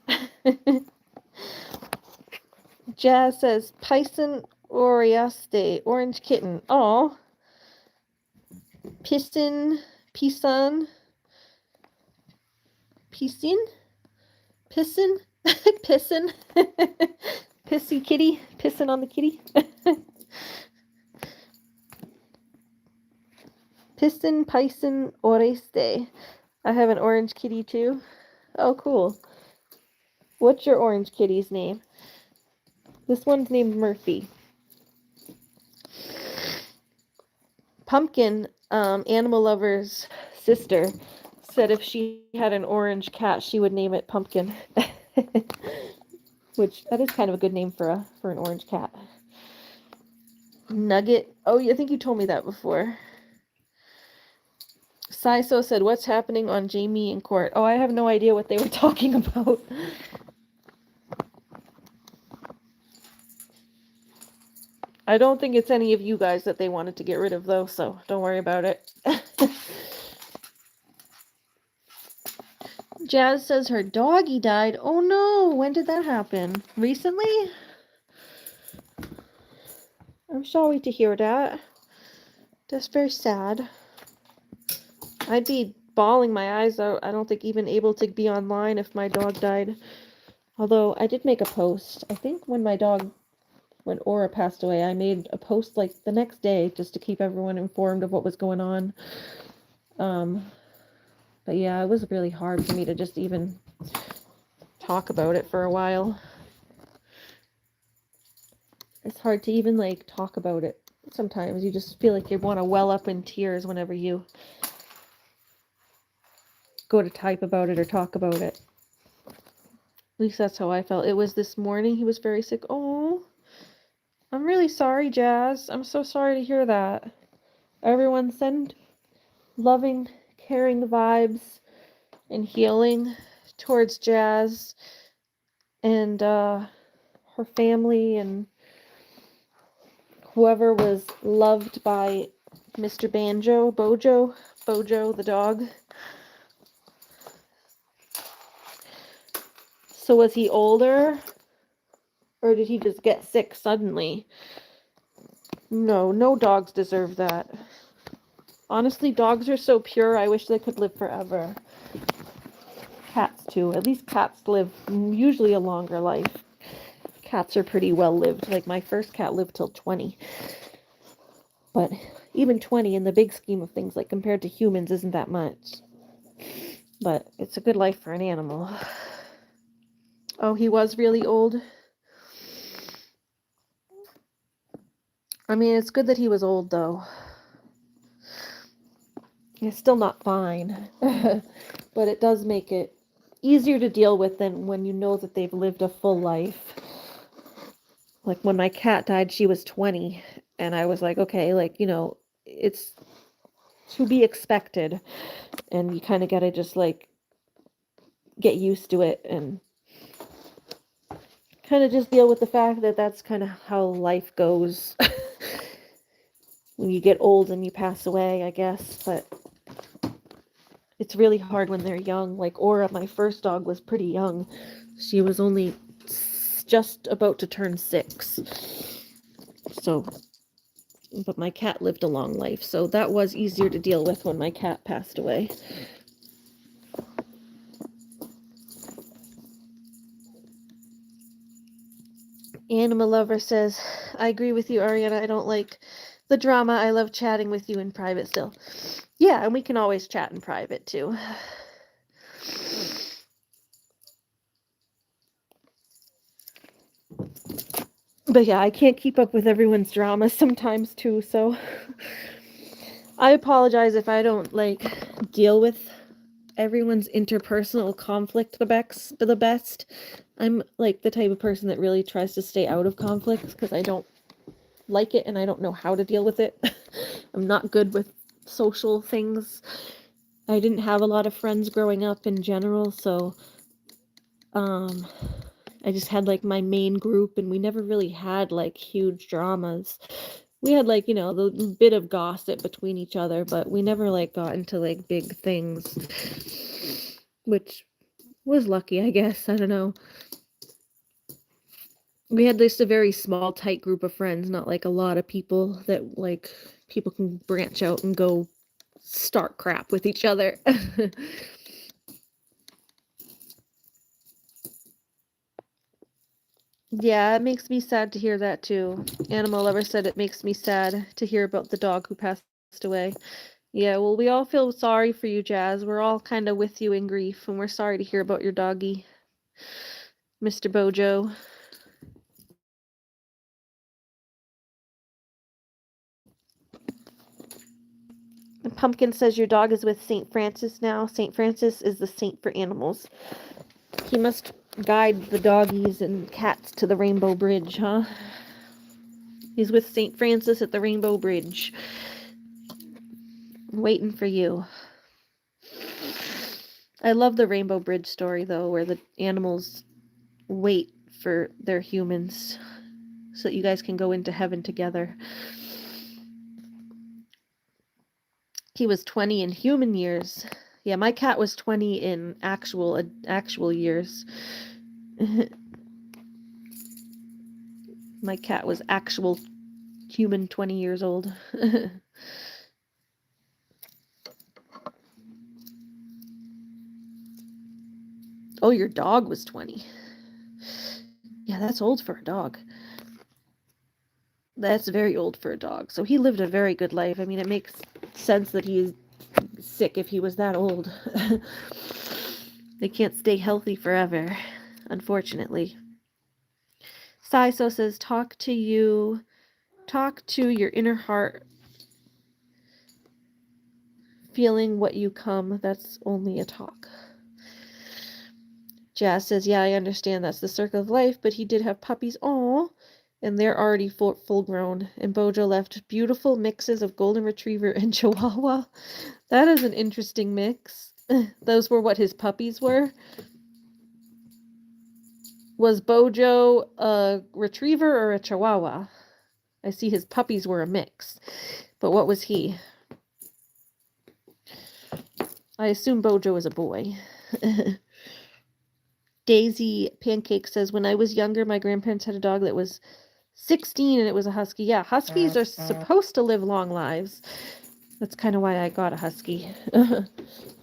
Jazz says, Pison Oriaste, orange kitten. Aw. Piston, Pison, Pissin, Pissin, Pissin, Pissy kitty, pissing on the kitty. Piston, Pison, Oreste. I have an orange kitty too. Oh, cool. What's your orange kitty's name? This one's named Murphy. Pumpkin, Animal Lover's sister, said if she had an orange cat, she would name it Pumpkin. Which, that is kind of a good name for an orange cat. Nugget. Oh, I think you told me that before. Saiso said, what's happening on Jamie and Court? Oh, I have no idea what they were talking about. I don't think it's any of you guys that they wanted to get rid of, though, so don't worry about it. Jazz says her doggy died. Oh no, when did that happen? Recently? I'm sorry to hear that. That's very sad. I'd be bawling my eyes out. I don't think even able to be online if my dog died. Although I did make a post. I think when Aura passed away, I made a post the next day just to keep everyone informed of what was going on. But yeah, it was really hard for me to just even talk about it for a while. It's hard to even talk about it. Sometimes you just feel like you want to well up in tears whenever you go to type about it or talk about it. At least that's how I felt. It was this morning. He was very sick. Oh, I'm really sorry, Jazz. I'm so sorry to hear that. Everyone send loving, caring vibes and healing towards Jazz and her family and whoever was loved by Mr. Bojo the dog. So was he older? Or did he just get sick suddenly? No, no dogs deserve that. Honestly, dogs are so pure, I wish they could live forever. Cats, too. At least cats live usually a longer life. Cats are pretty well lived. Like, my first cat lived till 20. But even 20 in the big scheme of things, like, compared to humans, isn't that much. But it's a good life for an animal. Oh, he was really old? I mean, it's good that he was old, though. It's still not fine. But it does make it easier to deal with than when you know that they've lived a full life. Like, when my cat died, she was 20. And I was like, okay, like, you know, it's to be expected. And you kind of got to just, like, get used to it and kind of just deal with the fact that that's kind of how life goes. When you get old and you pass away, I guess. But it's really hard when they're young. Like Aura, my first dog, was pretty young. She was only just about to turn 6. So, but my cat lived a long life, so that was easier to deal with when my cat passed away. Animal Lover says, I agree with you, Ariana. I don't like the drama. I love chatting with you in private still. Yeah, and we can always chat in private, too. But yeah, I can't keep up with everyone's drama sometimes, too, so I apologize if I don't, like, deal with everyone's interpersonal conflict the best. I'm, like, the type of person that really tries to stay out of conflict because I don't like it and I don't know how to deal with it. I'm not good with social things. I didn't have a lot of friends growing up in general, so I just had like my main group and we never really had like huge dramas. We had like, you know, the bit of gossip between each other, but we never like got into like big things, which was lucky, I guess. I don't know. We had just a very small, tight group of friends, not like a lot of people that like people can branch out and go start crap with each other. Yeah, it makes me sad to hear that too. Animal Lover said it makes me sad to hear about the dog who passed away. Yeah, well, we all feel sorry for you, Jazz. We're all kind of with you in grief, and we're sorry to hear about your doggy, Mr. Bojo. And Pumpkin says your dog is with St. Francis now. St. Francis is the saint for animals. He must guide the doggies and cats to the Rainbow Bridge, huh? He's with St. Francis at the Rainbow Bridge. Waiting for you. I love the Rainbow Bridge story, though, where the animals wait for their humans so that you guys can go into heaven together. He was 20 in human years. Yeah, my cat was 20 in actual years. My cat was actual human 20 years old. Oh, your dog was 20. Yeah, that's old for a dog. That's very old for a dog. So he lived a very good life. I mean, it makes sense that he is sick if he was that old. They can't stay healthy forever, unfortunately. Saiso says, talk to your inner heart, feeling what you come. That's only a talk. Jazz says, yeah, I understand that's the circle of life, but he did have puppies. Aw. And they're already full grown. And Bojo left beautiful mixes of golden retriever and chihuahua. That is an interesting mix. Those were what his puppies were. Was Bojo a retriever or a chihuahua? I see his puppies were a mix. But what was he? I assume Bojo is a boy. Daisy Pancake says, when I was younger, my grandparents had a dog that was 16 and it was a husky. Yeah, huskies are supposed to live long lives. That's kind of why I got a husky.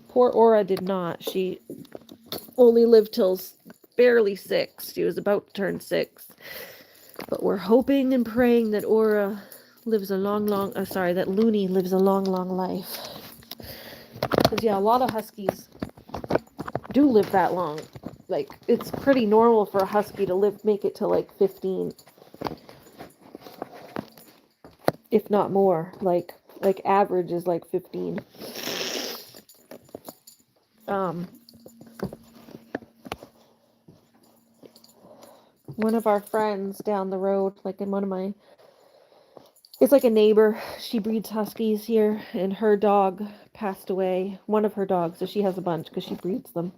Poor Aura did not. She only lived till barely 6. She was about to turn 6. But we're hoping and praying that Aura lives a that Looney lives a long, long life. Because, yeah, a lot of huskies do live that long. Like, it's pretty normal for a husky to make it to, like, 15. If not more. Like average is, like, 15. One of our friends down the road, like in it's like a neighbor, she breeds huskies here, and her dog passed away. One of her dogs, so she has a bunch because she breeds them.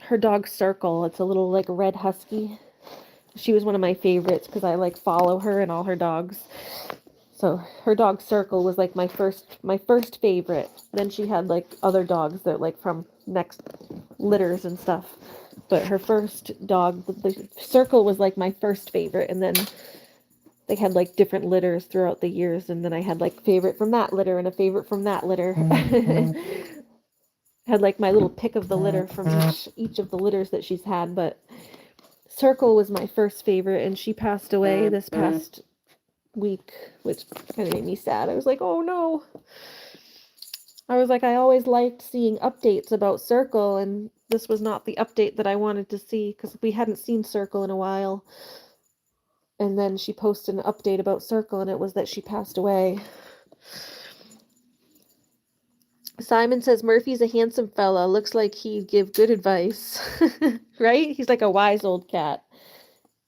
Her dog Circle, it's a little like red husky. She was one of my favorites because I like follow her and all her dogs. So her dog Circle was like my first favorite. Then she had like other dogs that like from next litters and stuff. But her first dog, the Circle, was like my first favorite, and then they had like different litters throughout the years, and then I had like favorite from that litter and a favorite from that litter. Had like my little pick of the litter from each of the litters that she's had, but Circle was my first favorite, and she passed away this past week, which kind of made me sad. I was like, oh no. I was like, I always liked seeing updates about Circle, and this was not the update that I wanted to see because we hadn't seen Circle in a while. And then she posted an update about Circle, and it was that she passed away. Simon says, Murphy's a handsome fella. Looks like he'd give good advice. Right? He's like a wise old cat.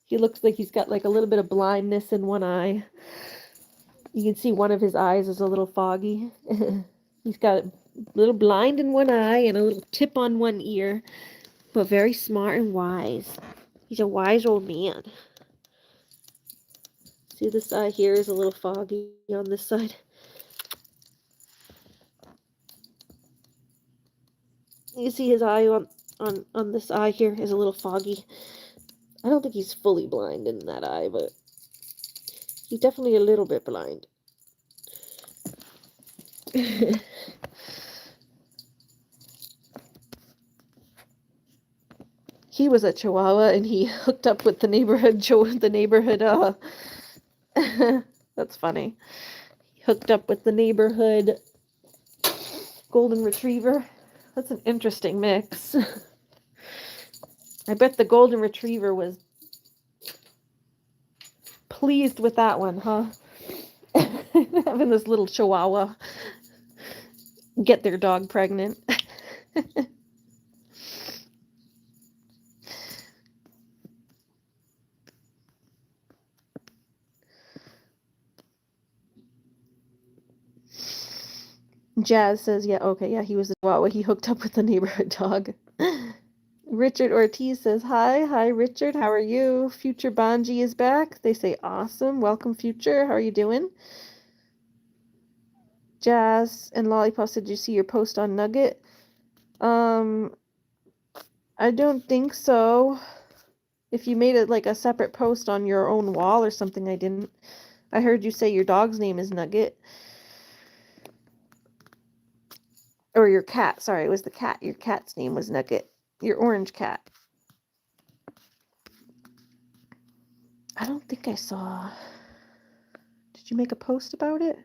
He looks like he's got like a little bit of blindness in one eye. You can see one of his eyes is a little foggy. He's got a little blind in one eye and a little tip on one ear, but very smart and wise. He's a wise old man. See, this eye here is a little foggy on this side. You see his eye on this eye here is a little foggy. I don't think he's fully blind in that eye, but he's definitely a little bit blind. He was a Chihuahua, and he hooked up with the neighborhood. That's funny. He hooked up with the neighborhood golden retriever. That's an interesting mix. I bet the golden retriever was pleased with that one, huh? Having this little Chihuahua get their dog pregnant. Jazz says, yeah, okay, yeah, he was a Chihuahua. He hooked up with the neighborhood dog. Richard Ortiz says, hi, Richard, how are you? Future Bonji is back. They say, awesome. Welcome, Future. How are you doing? Jazz and Lollipop said, did you see your post on Nugget? I don't think so. If you made it like a separate post on your own wall or something, I didn't. I heard you say your dog's name is Nugget. Or your cat. Sorry, it was the cat. Your cat's name was Nugget. Your orange cat. I don't think I saw. Did you make a post about it?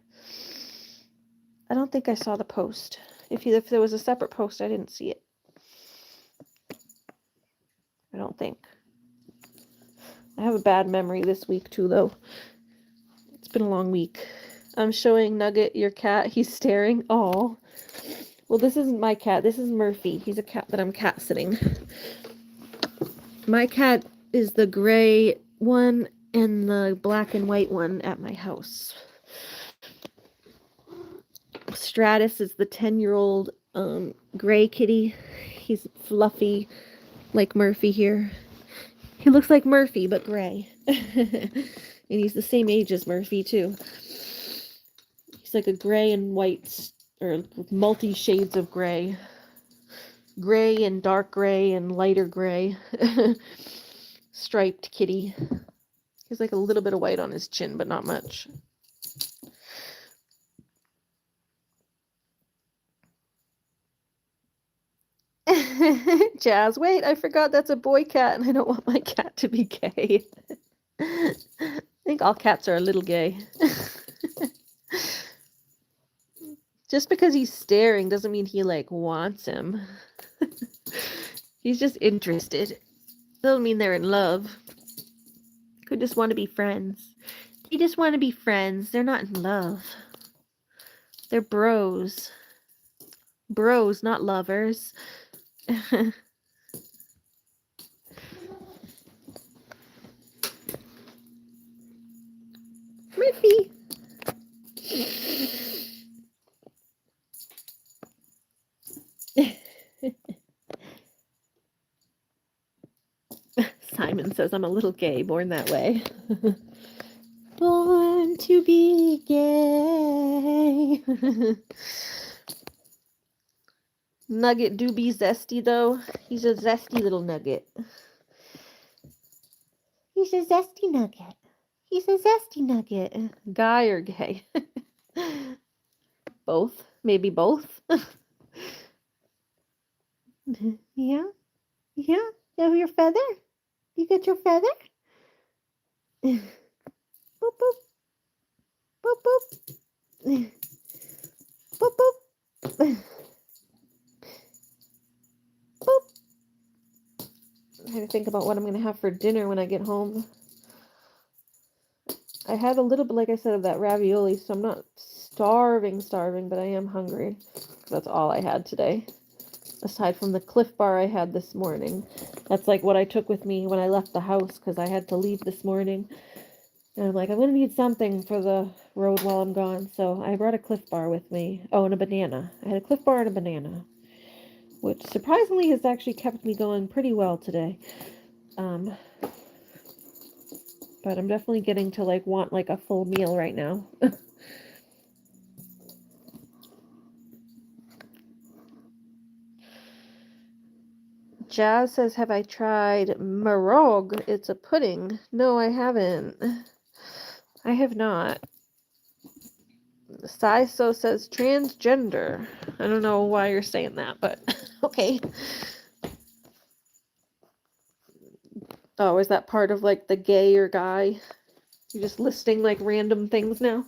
I don't think I saw the post. If there was a separate post, I didn't see it. I don't think. I have a bad memory this week too, though. It's been a long week. I'm showing Nugget your cat. He's staring. Oh. Well, this isn't my cat. This is Murphy. He's a cat that I'm cat sitting. My cat is the gray one and the black and white one at my house. Stratus is the 10-year-old gray kitty. He's fluffy like Murphy here. He looks like Murphy, but gray. And he's the same age as Murphy, too. He's like a gray and white, or multi shades of gray. Gray and dark gray and lighter gray. Striped kitty. He's like a little bit of white on his chin, but not much. Jazz, wait, I forgot that's a boy cat and I don't want my cat to be gay. I think all cats are a little gay. Just because he's staring doesn't mean he, like, wants him. He's just interested. Doesn't mean they're in love. Could just want to be friends. They just want to be friends. They're not in love. They're bros. Bros, not lovers. Murphy. Simon says I'm a little gay, born that way. Born to be gay. Nugget do be zesty, though. He's a zesty little nugget. He's a zesty nugget. He's a zesty nugget. Guy or gay? Both. Maybe both. Yeah? Yeah? You have your feather? You got your feather? Boop, boop. Boop, boop. Boop, boop. Boop. I had to think about what I'm going to have for dinner when I get home. I had a little bit, like I said, of that ravioli, so I'm not starving, but I am hungry. That's all I had today. Aside from the Cliff Bar I had this morning. That's like what I took with me when I left the house because I had to leave this morning. And I'm like, I'm going to need something for the road while I'm gone. So I brought a Cliff Bar with me. Oh, and a banana. I had a Cliff Bar and a banana. Which surprisingly has actually kept me going pretty well today. But I'm definitely getting to like want like a full meal right now. Jazz says, have I tried marog? It's a pudding. No, I haven't. I have not. Saiso says transgender. I don't know why you're saying that, but okay. Oh, is that part of like the gay or guy? You're just listing like random things now?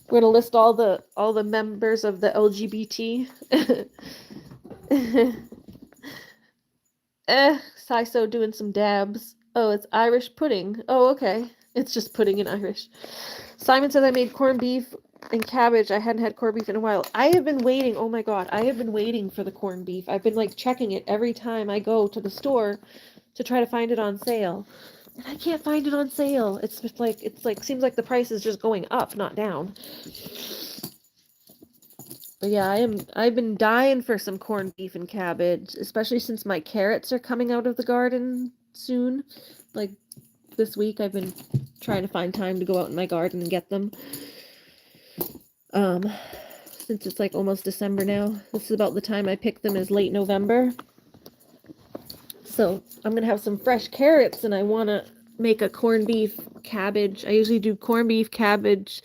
We're gonna list all the members of the LGBT. Saiso doing some dabs. Oh, it's Irish pudding. Oh, okay. It's just pudding in Irish. Simon says I made corned beef and cabbage. I hadn't had corned beef in a while. I have been waiting. Oh my God. I have been waiting for the corned beef. I've been like checking it every time I go to the store to try to find it on sale. And I can't find it on sale. It's like seems like the price is just going up, not down. But yeah, I've been dying for some corned beef and cabbage, especially since my carrots are coming out of the garden soon. Like this week I've been trying to find time to go out in my garden and get them. Since it's like almost December now. This is about the time I pick them, is late November. So I'm gonna have some fresh carrots and I wanna make a corned beef cabbage. I usually do corned beef, cabbage,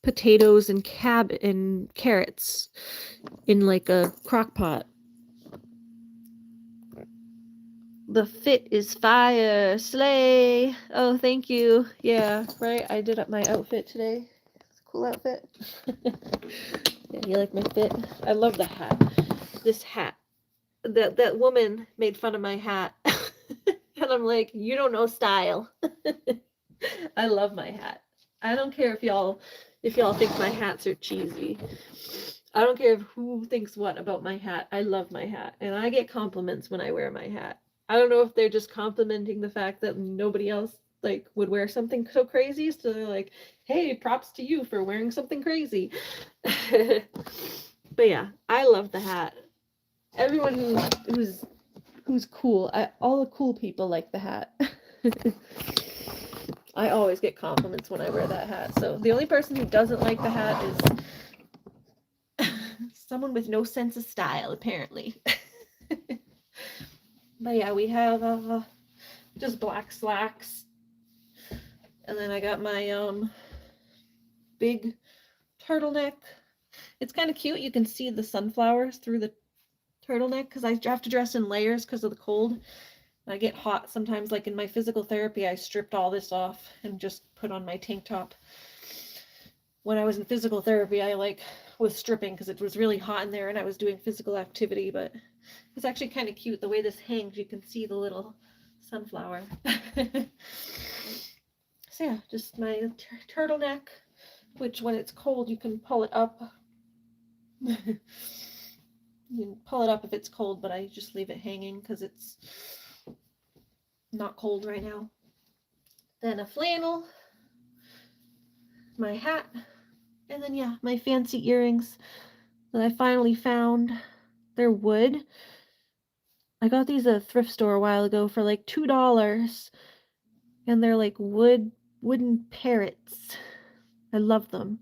potatoes, and carrots in like a crock pot. The fit is fire. Slay. Oh, thank you. Yeah, right. I did up my outfit today. It's a cool outfit. Yeah, you like my fit? I love the hat. This hat. That woman made fun of my hat. And I'm like, you don't know style. I love my hat. I don't care if y'all think my hats are cheesy. I don't care who thinks what about my hat. I love my hat. And I get compliments when I wear my hat. I don't know if they're just complimenting the fact that nobody else like would wear something so crazy. So they're like, hey, props to you for wearing something crazy. But yeah, I love the hat. Everyone who's cool, all the cool people like the hat. I always get compliments when I wear that hat. So the only person who doesn't like the hat is someone with no sense of style, apparently. But yeah, we have just black slacks. And then I got my big turtleneck. It's kind of cute. You can see the sunflowers through the turtleneck because I have to dress in layers because of the cold. I get hot sometimes. Like in my physical therapy, I stripped all this off and just put on my tank top. When I was in physical therapy, I was stripping because it was really hot in there and I was doing physical activity, but it's actually kind of cute the way this hangs. You can see the little sunflower. So yeah, just my turtleneck, which when it's cold you can pull it up. You can pull it up if it's cold, but I just leave it hanging because it's not cold right now. Then a flannel, my hat, and then yeah, my fancy earrings that I finally found. They're wood. I got these at a thrift store a while ago for like $2, and they're like wooden parrots. I love them.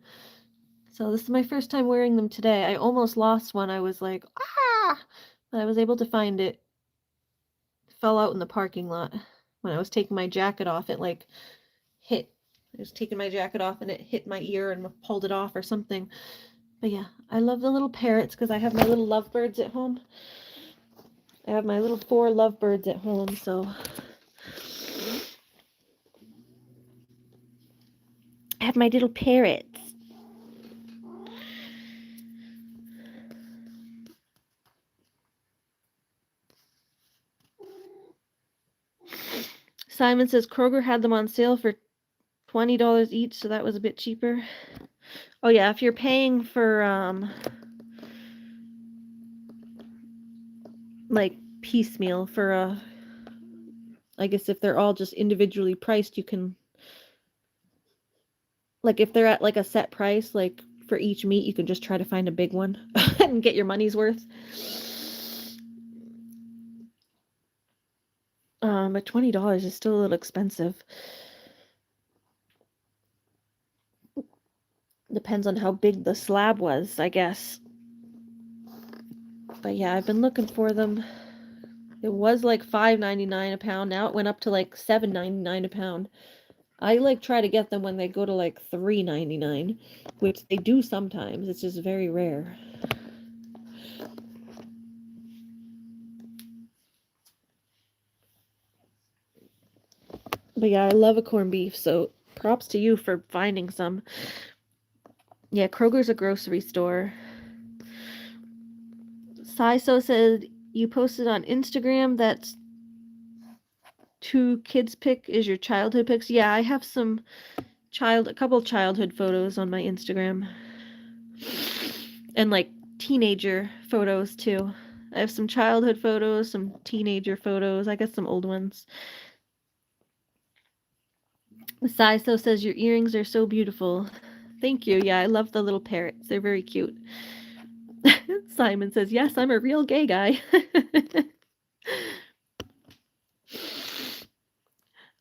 So this is my first time wearing them today. I almost lost one. I was like, ah! But I was able to find it. It fell out in the parking lot. When I was taking my jacket off, it like hit. I was taking my jacket off and it hit my ear and pulled it off or something. But yeah, I love the little parrots because I have my little lovebirds at home. I have my little 4 lovebirds at home, so I have my little parrots. Simon says Kroger had them on sale for $20 each, so that was a bit cheaper. Oh yeah, if you're paying for like piecemeal for I guess if they're all just individually priced, you can, like if they're at like a set price, like for each meat, you can just try to find a big one and get your money's worth. But $20 is still a little expensive. Depends on how big the slab was, I guess. But yeah, I've been looking for them. It was like $5.99 a pound. Now it went up to like $7.99 a pound. I like try to get them when they go to like $3.99, which they do sometimes. It's just very rare. But yeah, I love a corned beef, so props to you for finding some. Yeah, Kroger's a grocery store. Saiso said you posted on Instagram that 2 kids pic is your childhood pics. Yeah, I have a couple childhood photos on my Instagram. And like teenager photos too. I have some childhood photos, some teenager photos. I got some old ones. Saiso says your earrings are so beautiful. Thank you. Yeah, I love the little parrots. They're very cute. Simon says, yes, I'm a real gay guy.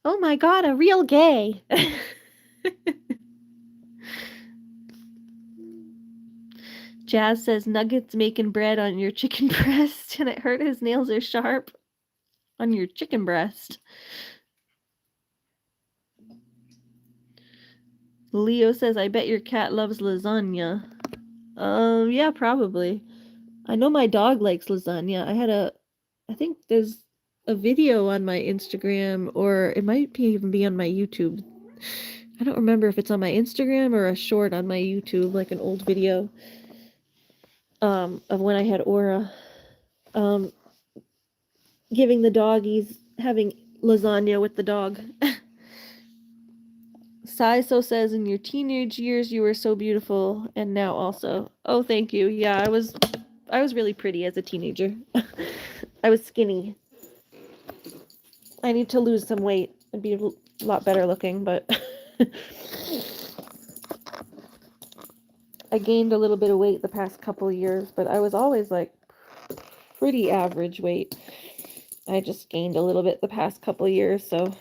Oh my god, a real gay. Jazz says, nuggets making bread on your chicken breast, and it hurt his nails are sharp on your chicken breast. Leo says, I bet your cat loves lasagna. Yeah, probably. I know my dog likes lasagna. I think there's a video on my Instagram, or it might even be on my YouTube. I don't remember if it's on my Instagram or a short on my YouTube, like an old video, of when I had Aura, giving the doggies, having lasagna with the dog. Saiso says, in your teenage years, you were so beautiful, and now also. Oh, thank you. Yeah, I was really pretty as a teenager. I was skinny. I need to lose some weight and be a lot better looking, but I gained a little bit of weight the past couple of years, but I was always like pretty average weight. I just gained a little bit the past couple of years, so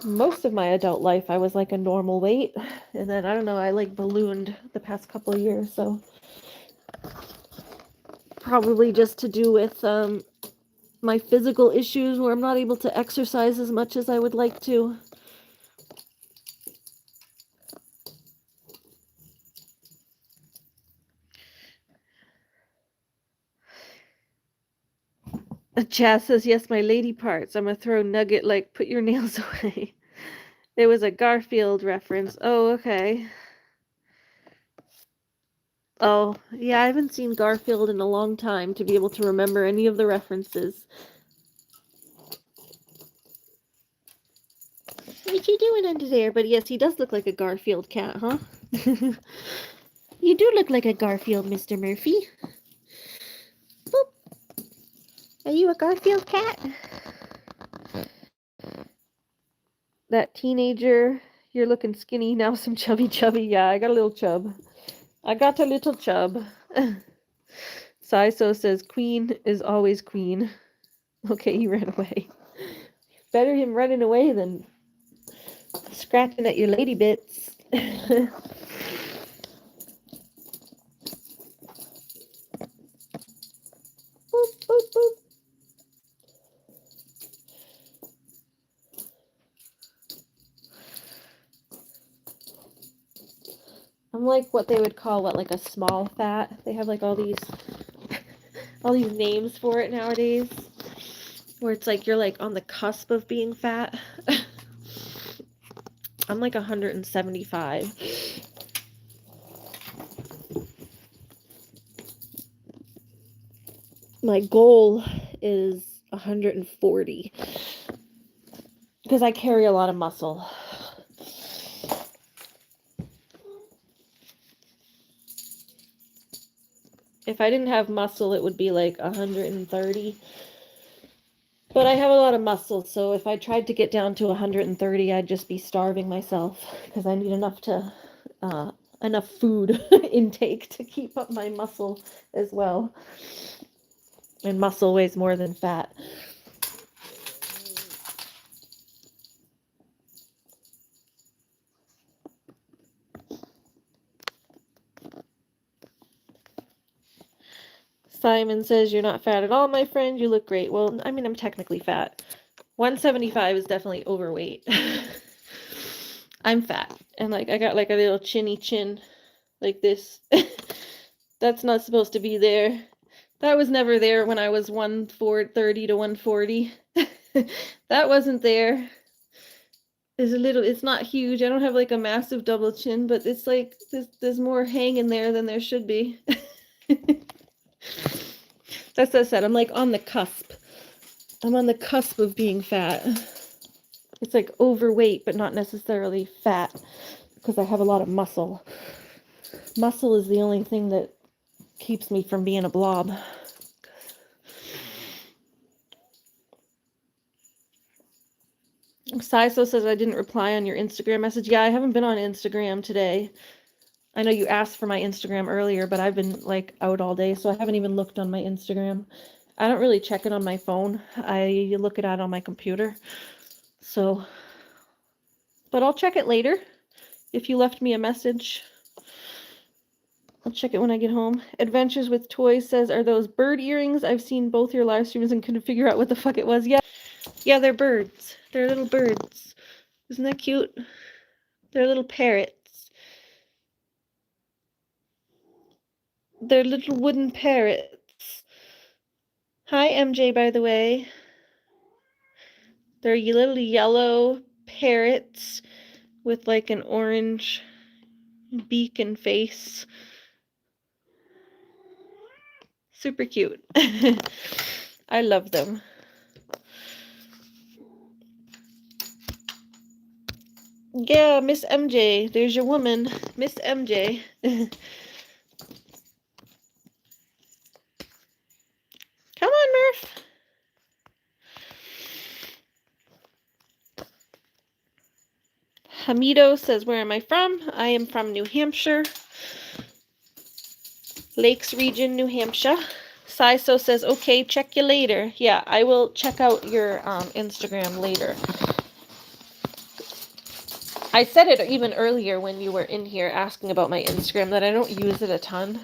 most of my adult life, I was like a normal weight. And then, I don't know, I like ballooned the past couple of years. So probably just to do with my physical issues where I'm not able to exercise as much as I would like to. Chaz says, yes, my lady parts. I'm gonna throw Nugget like, put your nails away. It was a Garfield reference. Oh, okay. Oh, yeah, I haven't seen Garfield in a long time to be able to remember any of the references. What you doing under there? But yes, he does look like a Garfield cat, huh? You do look like a Garfield, Mr. Murphy. Boop. Are you a Garfield cat? That teenager, you're looking skinny, now some chubby. Yeah, I got a little chub. I got a little chub. Saiso says, queen is always queen. Okay, he ran away. Better him running away than scratching at your lady bits. Boop, boop, boop. I'm like what they would call like a small fat. They have like all these names for it nowadays, where it's like you're like on the cusp of being fat. I'm like 175. My goal is 140 because I carry a lot of muscle. If I didn't have muscle, it would be like 130. But I have a lot of muscle, so if I tried to get down to 130, I'd just be starving myself because I need enough food intake to keep up my muscle as well. And muscle weighs more than fat. Simon says, you're not fat at all, my friend. You look great. Well, I mean, I'm technically fat. 175 is definitely overweight. I'm fat. And like, I got like a little chinny chin like this. That's not supposed to be there. That was never there when I was 130 to 140. That wasn't there. It's not huge. I don't have like a massive double chin, but it's like there's more hanging there than there should be. That's what I said. I'm like on the cusp. I'm on the cusp of being fat. It's like overweight, but not necessarily fat because I have a lot of muscle. Muscle is the only thing that keeps me from being a blob. Saiso says I didn't reply on your Instagram message. Yeah, I haven't been on Instagram today. I know you asked for my Instagram earlier, but I've been like out all day, so I haven't even looked on my Instagram. I don't really check it on my phone. I look it at on my computer. So, but I'll check it later. If you left me a message, I'll check it when I get home. Adventures with Toys says, are those bird earrings? I've seen both your live streams and couldn't figure out what the fuck it was. Yeah, they're birds. They're little birds. Isn't that cute? They're little parrots. They're little wooden parrots. Hi, MJ, by the way. They're little yellow parrots with like an orange beak and face. Super cute. I love them. Yeah, Miss MJ. There's your woman, Miss MJ. Come on, Murph. Hamido says, where am I from? I am from New Hampshire. Lakes region, New Hampshire. Saiso says, okay, check you later. Yeah, I will check out your Instagram later. I said it even earlier when you were in here asking about my Instagram that I don't use it a ton.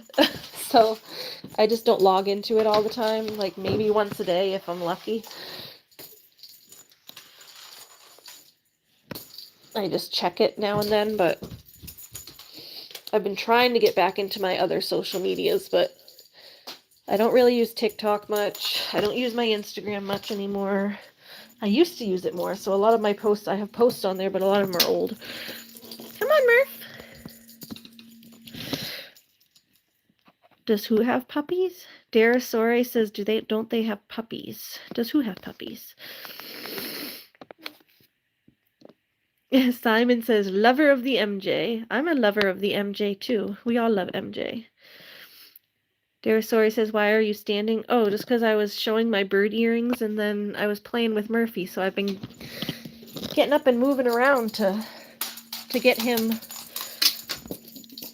So I just don't log into it all the time, like maybe once a day if I'm lucky. I just check it now and then, but I've been trying to get back into my other social medias, but I don't really use TikTok much. I don't use my Instagram much anymore. I used to use it more, so a lot of my posts, I have posts on there, but a lot of them are old. Come on, Murph. Does who have puppies? Darasore says, don't they have puppies? Does who have puppies? Simon says, lover of the MJ. I'm a lover of the MJ too. We all love MJ. Darasori says, why are you standing? Oh, just because I was showing my bird earrings and then I was playing with Murphy, so I've been getting up and moving around to get him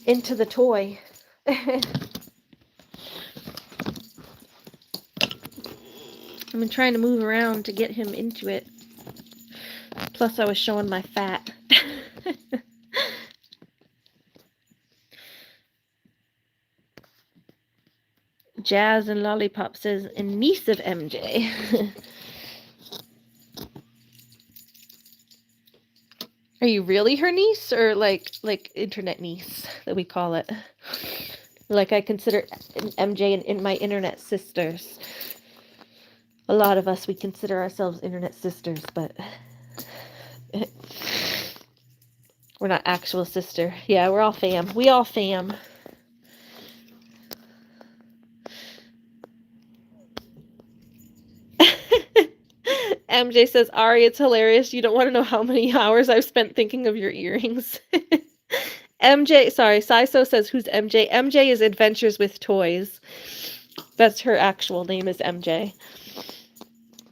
into the toy. I've been trying to move around to get him into it. Plus I was showing my fat. Jazz and Lollipop says, a niece of MJ. Are you really her niece, or like internet niece that we call it? Like I consider MJ and my internet sisters. A lot of us, we consider ourselves internet sisters, but we're not actual sister. Yeah, we're all fam. We all fam. MJ says, Ari, it's hilarious. You don't want to know how many hours I've spent thinking of your earrings. MJ, sorry, Saiso says, who's MJ? MJ is Adventures with Toys. That's her actual name is MJ.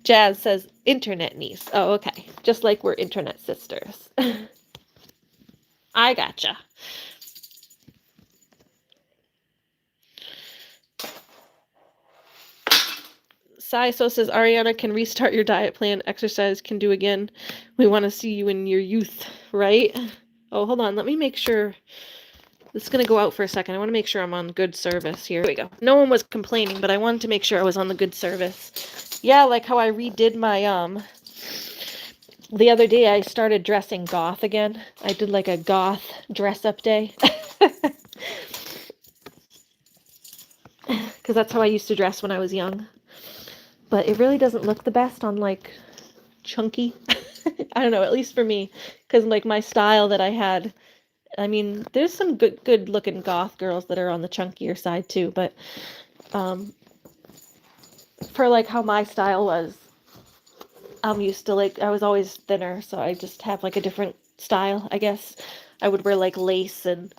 Jazz says, internet niece. Oh, okay. Just like we're internet sisters. I gotcha. Saiso says, Ariana can restart your diet plan. Exercise can do again. We want to see you in your youth, right? Oh, hold on. Let me make sure. This is going to go out for a second. I want to make sure I'm on good service here. Here we go. No one was complaining, but I wanted to make sure I was on the good service. Yeah, like how I redid my, the other day I started dressing goth again. I did like a goth dress-up day. Because that's how I used to dress when I was young. But it really doesn't look the best on, like, chunky. I don't know, at least for me. Because, like, my style that I had, I mean, there's some good looking goth girls that are on the chunkier side, too. But, for, like, how my style was, I'm used to, like, I was always thinner, so I just have, like, a different style, I guess. I would wear, like, lace and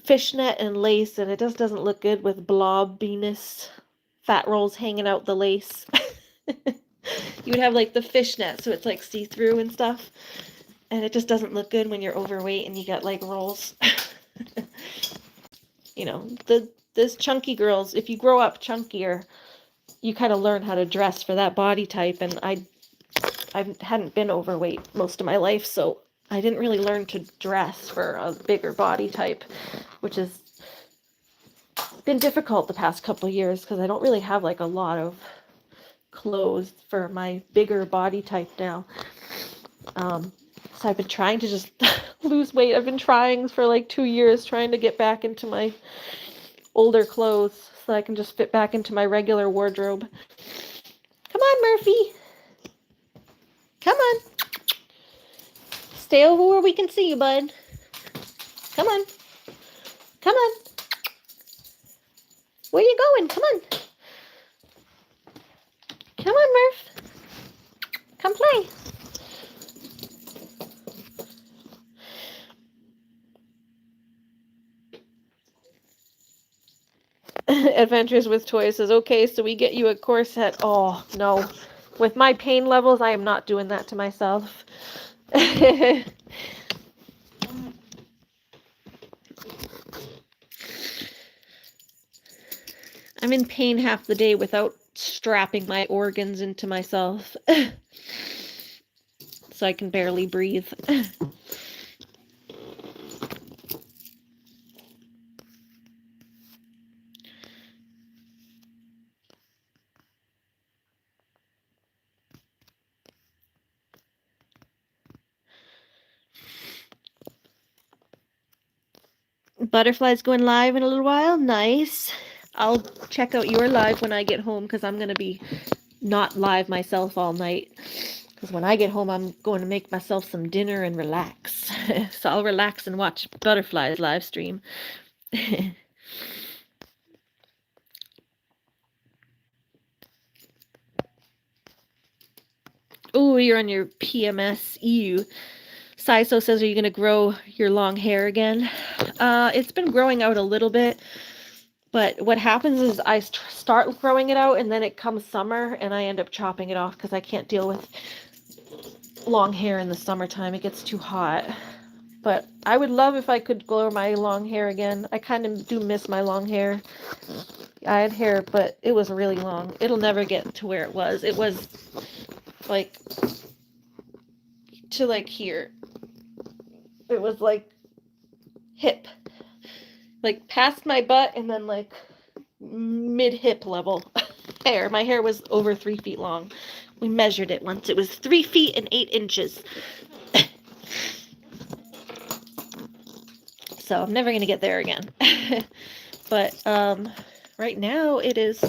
fishnet and lace, and it just doesn't look good with blobbiness. Fat rolls hanging out the lace. You would have like the fishnet, so it's like see-through and stuff, and it just doesn't look good when you're overweight and you got like rolls. You know, those chunky girls, if you grow up chunkier, you kind of learn how to dress for that body type, and I hadn't been overweight most of my life, so I didn't really learn to dress for a bigger body type, which has been difficult the past couple of years because I don't really have like a lot of clothes for my bigger body type now. So I've been trying to just lose weight. I've been trying for like 2 years, trying to get back into my older clothes so I can just fit back into my regular wardrobe. Come on, Murphy. Come on. Stay over where we can see you, bud. Come on. Come on. Where you going? Come on. Come on, Murph. Come play. Adventures with Toys says, okay, so we get you a corset. Oh, no. With my pain levels, I am not doing that to myself. I'm in pain half the day without strapping my organs into myself. So I can barely breathe. Butterfly's going live in a little while. Nice. I'll check out your live when I get home because I'm going to be not live myself all night. Because when I get home, I'm going to make myself some dinner and relax. So I'll relax and watch Butterfly's live stream. Oh, you're on your PMS. Ew. Saiso says, are you going to grow your long hair again? It's been growing out a little bit. But what happens is I start growing it out and then it comes summer and I end up chopping it off because I can't deal with long hair in the summertime. It gets too hot. But I would love if I could grow my long hair again. I kind of do miss my long hair. I had hair, but it was really long. It'll never get to where it was. It was like to like here. It was like hip. Like past my butt and then like mid-hip level hair. My hair was over 3 feet long. We measured it once. It was 3 feet and 8 inches. So I'm never going to get there again. But right now it's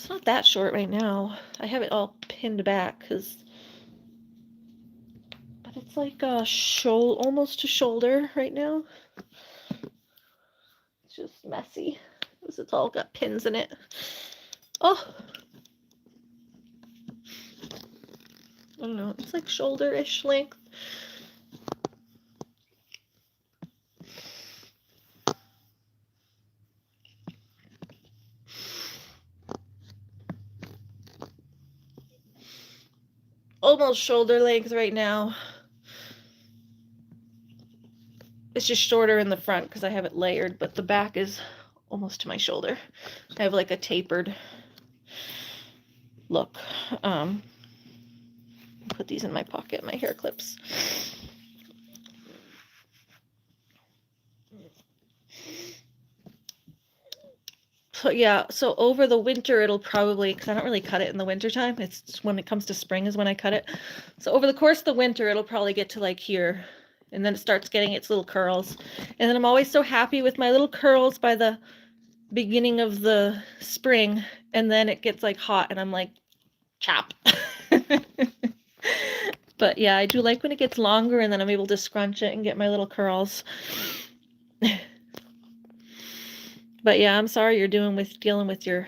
not that short right now. I have it all pinned back but it's like almost to shoulder right now. It's just messy because it's all got pins in it. Oh, I don't know. It's like shoulder-ish length. Almost shoulder length right now. It's just shorter in the front because I have it layered, but the back is almost to my shoulder. I have like a tapered look. Put these in my pocket, my hair clips. So yeah, so over the winter it'll probably, because I don't really cut it in the winter time. It's when it comes to spring is when I cut it. So over the course of the winter it'll probably get to like here, and then it starts getting its little curls. And then I'm always so happy with my little curls by the beginning of the spring, and then it gets like hot and I'm like, chop. But yeah, I do like when it gets longer and then I'm able to scrunch it and get my little curls. But yeah, I'm sorry you're dealing with your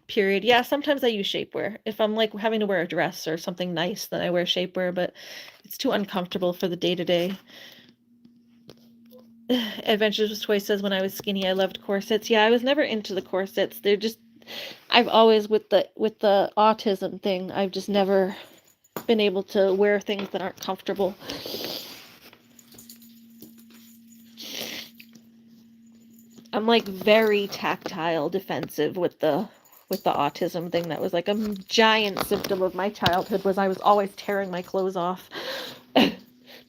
period. Yeah, sometimes I use shapewear. If I'm like having to wear a dress or something nice, then I wear shapewear, but it's too uncomfortable for the day-to-day. Adventures with Toy says, when I was skinny, I loved corsets. Yeah, I was never into the corsets. They're just, I've always, with the autism thing, I've just never been able to wear things that aren't comfortable. I'm like very tactile defensive with the autism thing. That was like a giant symptom of my childhood, was I was always tearing my clothes off.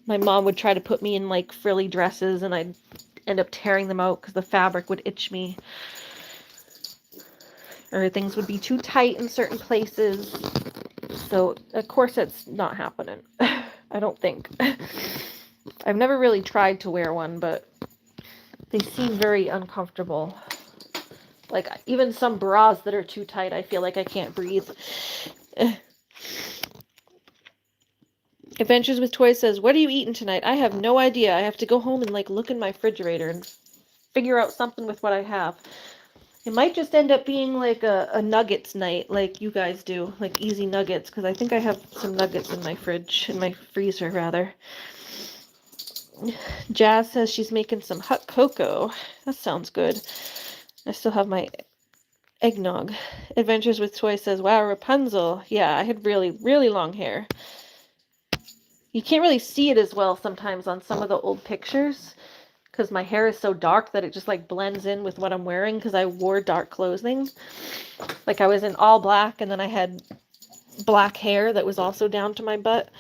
My mom would try to put me in like frilly dresses and I'd end up tearing them out because the fabric would itch me. Or things would be too tight in certain places. So a corset's not happening. I don't think. I've never really tried to wear one, but they seem very uncomfortable. Like even some bras that are too tight, I feel like I can't breathe. Adventures with Toys says, what are you eating tonight? I have no idea. I have to go home and like look in my refrigerator and figure out something with what I have. It might just end up being like a nuggets night like you guys do, like easy nuggets, because I think I have some nuggets in my freezer rather. Jazz says she's making some hot cocoa. That sounds good. I still have my eggnog. Adventures with Toy says, wow, Rapunzel. Yeah, I had really, really long hair. You can't really see it as well sometimes on some of the old pictures because my hair is so dark that it just like blends in with what I'm wearing because I wore dark clothing. Like I was in all black and then I had black hair that was also down to my butt.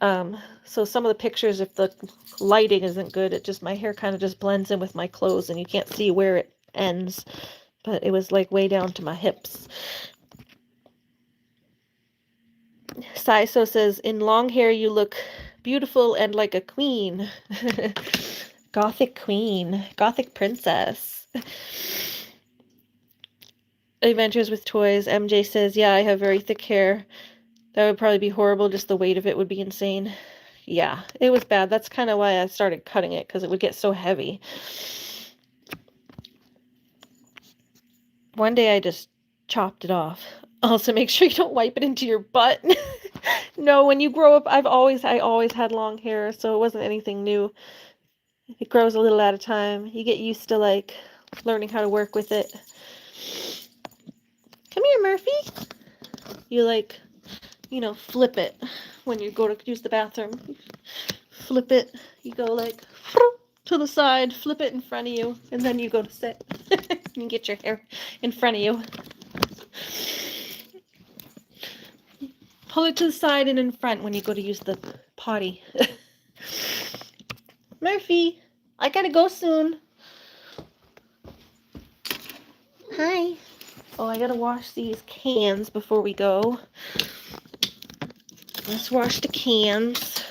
So some of the pictures, if the lighting isn't good, it just, my hair kind of just blends in with my clothes and you can't see where it ends. But it was like way down to my hips. Saiso says, in long hair you look beautiful and like a queen. Gothic queen. Gothic princess. Adventures with toys. MJ says, yeah, I have very thick hair. That would probably be horrible. Just the weight of it would be insane. Yeah, it was bad. That's kind of why I started cutting it, because it would get so heavy. One day I just chopped it off. Also, make sure you don't wipe it into your butt. No, when you grow up, I always had long hair, so it wasn't anything new. It grows a little at a time. You get used to, like, learning how to work with it. Come here, Murphy. You, like, you know, flip it when you go to use the bathroom. Flip it. You go, like, to the side, flip it in front of you, and then you go to sit. You get your hair in front of you. Pull it to the side and in front when you go to use the potty. Murphy, I gotta go soon. Hi. Oh, I gotta wash these cans before we go. Let's wash the cans.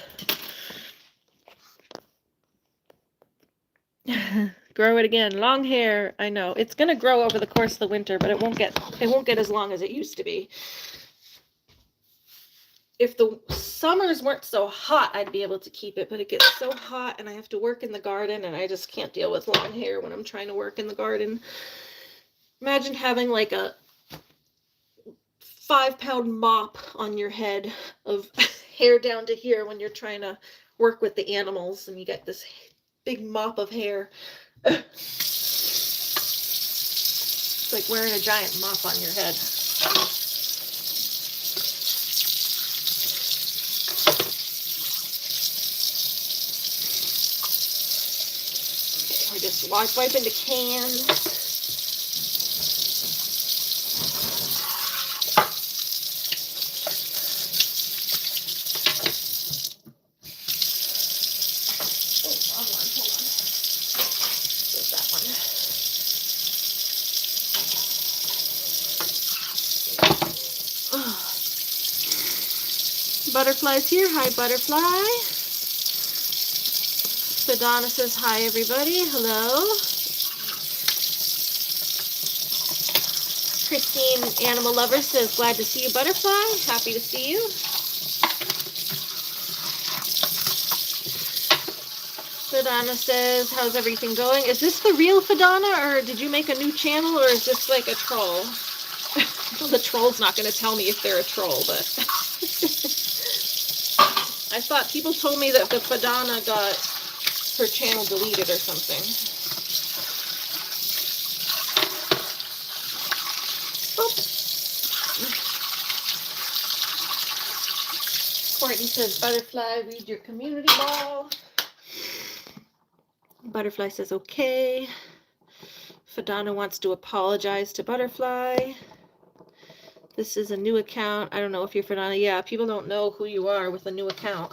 Grow it again. Long hair. I know. It's gonna grow over the course of the winter, but it won't get as long as it used to be. If the summers weren't so hot, I'd be able to keep it, but it gets so hot and I have to work in the garden, and I just can't deal with long hair when I'm trying to work in the garden. Imagine having like a 5-pound mop on your head of hair down to here when you're trying to work with the animals and you get this big mop of hair. It's like wearing a giant mop on your head. Okay, we're just wiping the cans. Butterfly's here. Hi, Butterfly. Sedona says hi, everybody. Hello. Christine, Animal Lover, says glad to see you, Butterfly. Happy to see you. Sedona says, how's everything going? Is this the real Sedona, or did you make a new channel, or is this like a troll? Well, the troll's not going to tell me if they're a troll, but I thought people told me that the Fadana got her channel deleted or something. Oh. Courtney says, Butterfly, read your community ball. Butterfly says, okay. Fadana wants to apologize to Butterfly. This is a new account. I don't know if you're Fernanda. Yeah, people don't know who you are with a new account.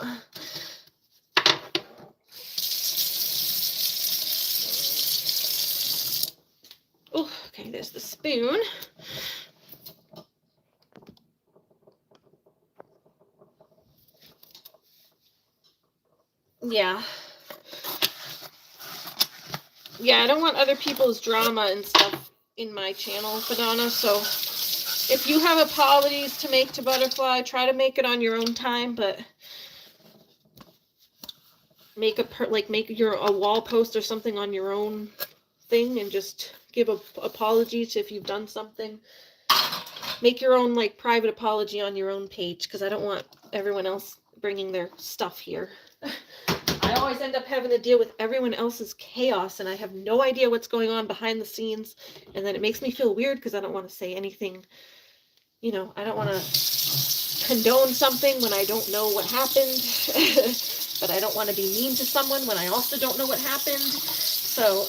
Oh, okay, there's the spoon. Yeah. Yeah, I don't want other people's drama and stuff in my channel, Fadana, so if you have apologies to make to Butterfly, try to make it on your own time, but make a wall post or something on your own thing and just give a apology to if you've done something. Make your own like private apology on your own page, because I don't want everyone else bringing their stuff here. I always end up having to deal with everyone else's chaos, and I have no idea what's going on behind the scenes, and then it makes me feel weird because I don't want to say anything. You know, I don't want to condone something when I don't know what happened, but I don't want to be mean to someone when I also don't know what happened. So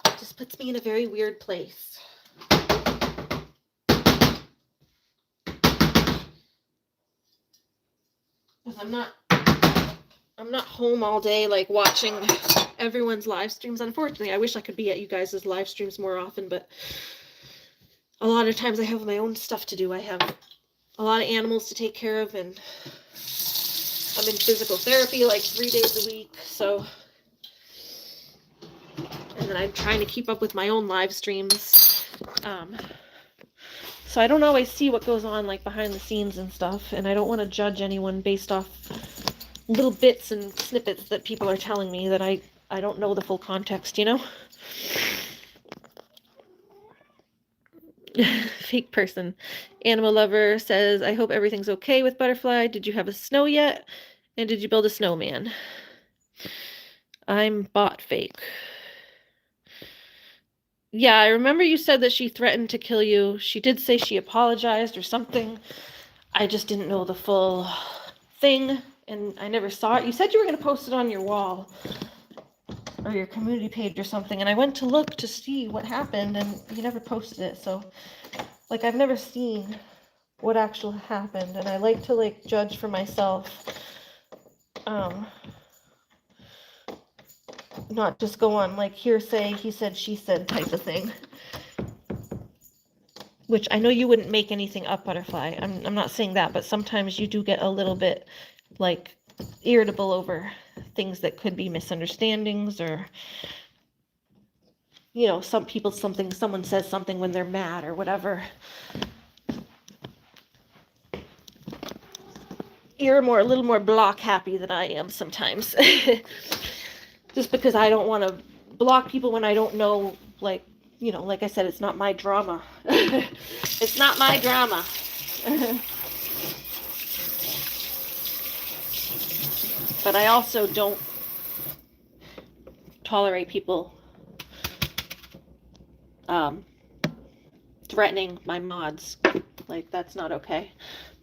it just puts me in a very weird place. Because I'm not home all day like watching everyone's live streams. Unfortunately, I wish I could be at you guys' live streams more often, but a lot of times I have my own stuff to do. I have a lot of animals to take care of, and I'm in physical therapy like 3 days a week, so, and then I'm trying to keep up with my own live streams. So I don't always see what goes on like behind the scenes and stuff, and I don't want to judge anyone based off little bits and snippets that people are telling me that I don't know the full context, you know? Fake person. Animal lover says, I hope everything's okay with Butterfly. Did you have a snow yet? And did you build a snowman? I'm bot fake. Yeah, I remember you said that she threatened to kill you. She did say she apologized or something. I just didn't know the full thing, and I never saw it. You said you were going to post it on your wall or your community page or something, and I went to look to see what happened, and you never posted it. So, like, I've never seen what actually happened, and I like to, like, judge for myself. Not just go on, like, hearsay, he said, she said type of thing. Which I know you wouldn't make anything up, Butterfly. I'm not saying that, but sometimes you do get a little bit, like, irritable over things that could be misunderstandings, or, you know, someone says something when they're mad or whatever. You're a little more block happy than I am sometimes. Just because I don't want to block people when I don't know, like, you know, like I said, it's not my drama. It's not my drama. But I also don't tolerate people threatening my mods. Like, that's not okay.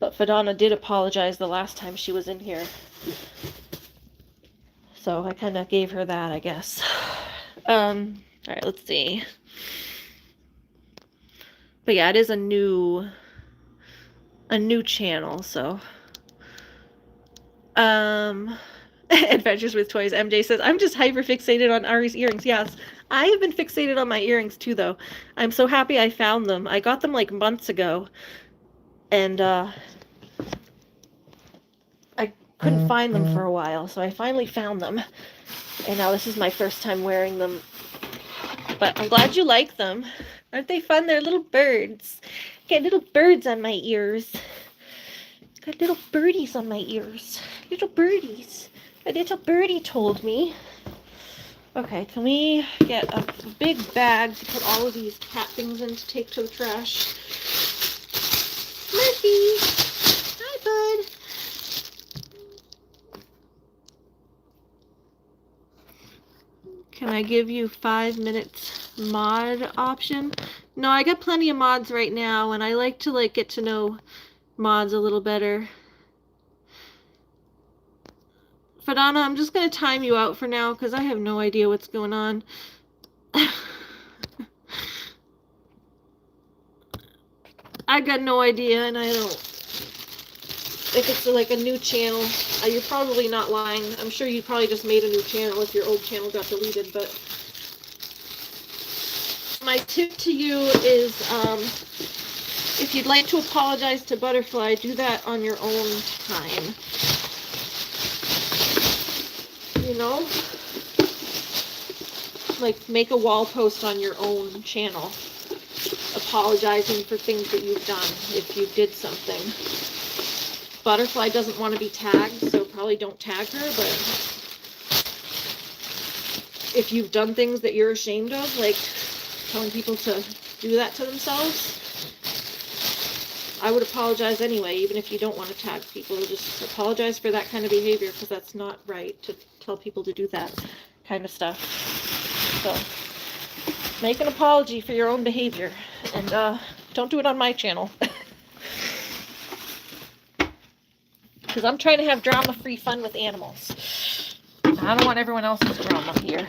But Fadana did apologize the last time she was in here. So I kind of gave her that, I guess. All right, let's see. But yeah, it is a new channel, so. Adventures with Toys. MJ says, I'm just hyper fixated on Ari's earrings. Yes, I have been fixated on my earrings too, though. I'm so happy I found them. I got them like months ago, and I couldn't find them for a while, so I finally found them, and now this is my first time wearing them. But I'm glad you like them. Aren't they fun? They're little birds. Get little birds on my ears. Got little birdies on my ears. Little birdies. A little birdie told me. Okay, can we get a big bag to put all of these cat things in to take to the trash? Murphy! Hi, bud! Can I give you 5 minutes mod option? No, I got plenty of mods right now, and I like to, like, get to know mods a little better. Fadana, I'm just going to time you out for now because I have no idea what's going on. I got no idea, and I don't. If it's like a new channel, you're probably not lying. I'm sure you probably just made a new channel if your old channel got deleted, but my tip to you is, if you'd like to apologize to Butterfly, do that on your own time. You know? Like, make a wall post on your own channel, apologizing for things that you've done, if you did something. Butterfly doesn't want to be tagged, so probably don't tag her, but if you've done things that you're ashamed of, like telling people to do that to themselves, I would apologize anyway, even if you don't want to tag people. Just apologize for that kind of behavior, because that's not right to tell people to do that kind of stuff. So, make an apology for your own behavior, and don't do it on my channel. Because I'm trying to have drama-free fun with animals. I don't want everyone else's drama here.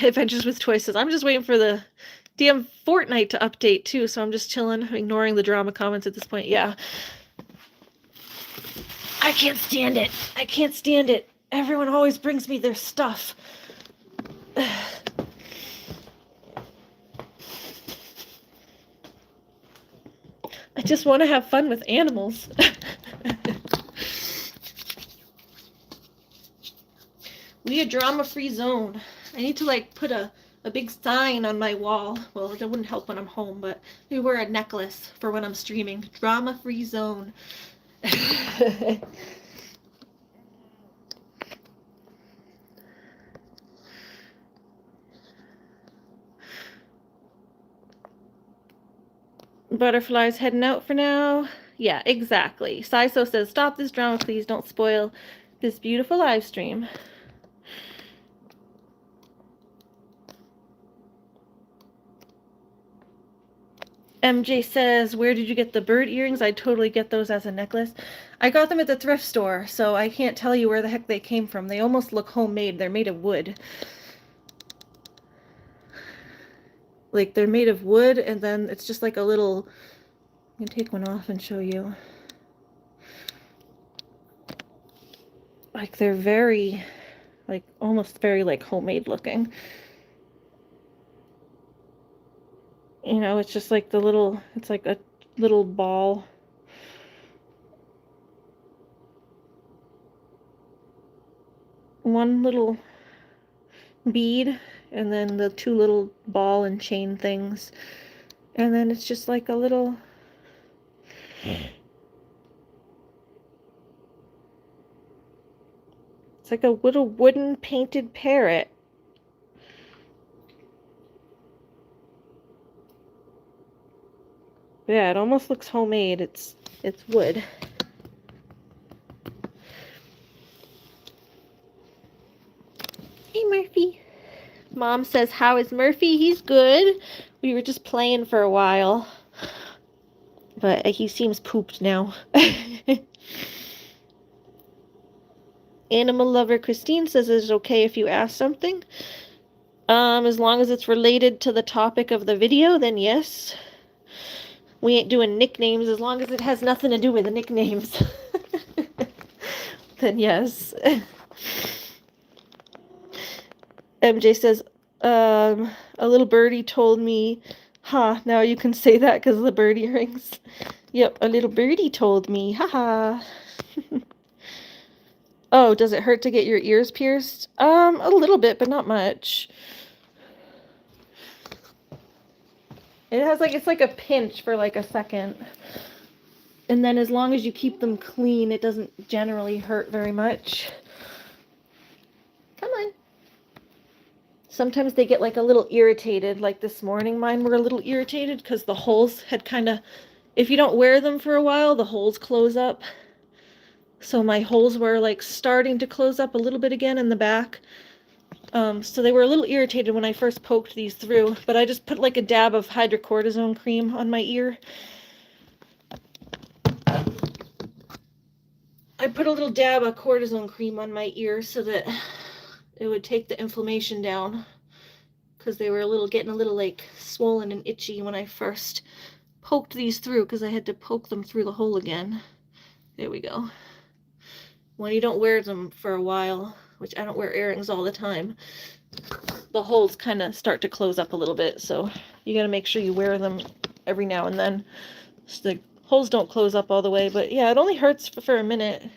Adventures with Toys says, I'm just waiting for the damn Fortnite to update too, so I'm just chilling, ignoring the drama comments at this point. Yeah. I can't stand it. I can't stand it. Everyone always brings me their stuff. I just want to have fun with animals. We a drama-free zone. I need to like put a big sign on my wall. Well, that wouldn't help when I'm home, but maybe wear a necklace for when I'm streaming. Drama-free zone. Butterflies heading out for now. Yeah, exactly. Saiso says, stop this drama, please. Don't spoil this beautiful live stream. MJ says, where did you get the bird earrings? I'd totally get those as a necklace. I got them at the thrift store, so I can't tell you where the heck they came from. They almost look homemade. They're made of wood. Like, they're made of wood, and then it's just like a little... I'm going to take one off and show you. Like, they're very, like, almost very, like, homemade looking. You know, it's just like the little, it's like a little ball. One little bead, and then the two little ball and chain things. And then it's just like a little... It's like a little wooden painted parrot. Yeah, it almost looks homemade. It's wood. Hey, Murphy. Mom says, how is Murphy? He's good. We were just playing for a while. But he seems pooped now. Animal lover Christine says, is it okay if you ask something? As long as it's related to the topic of the video, then yes. We ain't doing nicknames as long as it has nothing to do with the nicknames. Then yes. MJ says, a little birdie told me, now you can say that because of the bird earrings. Yep, a little birdie told me, haha. Oh, does it hurt to get your ears pierced? A little bit, but not much. It has like, it's like a pinch for like a second. And then as long as you keep them clean, it doesn't generally hurt very much. Come on. Sometimes they get like a little irritated. Like this morning, mine were a little irritated because the holes had kind of, if you don't wear them for a while, the holes close up. So my holes were like starting to close up a little bit again in the back. So they were a little irritated when I first poked these through, but I just put like a dab of hydrocortisone cream on my ear. I put a little dab of cortisone cream on my ear so that it would take the inflammation down, because they were getting a little like swollen and itchy when I first poked these through, because I had to poke them through the hole again. There we go. When you don't wear them for a while, which I don't wear earrings all the time, the holes kind of start to close up a little bit, so you got to make sure you wear them every now and then so the holes don't close up all the way. But yeah, it only hurts for a minute.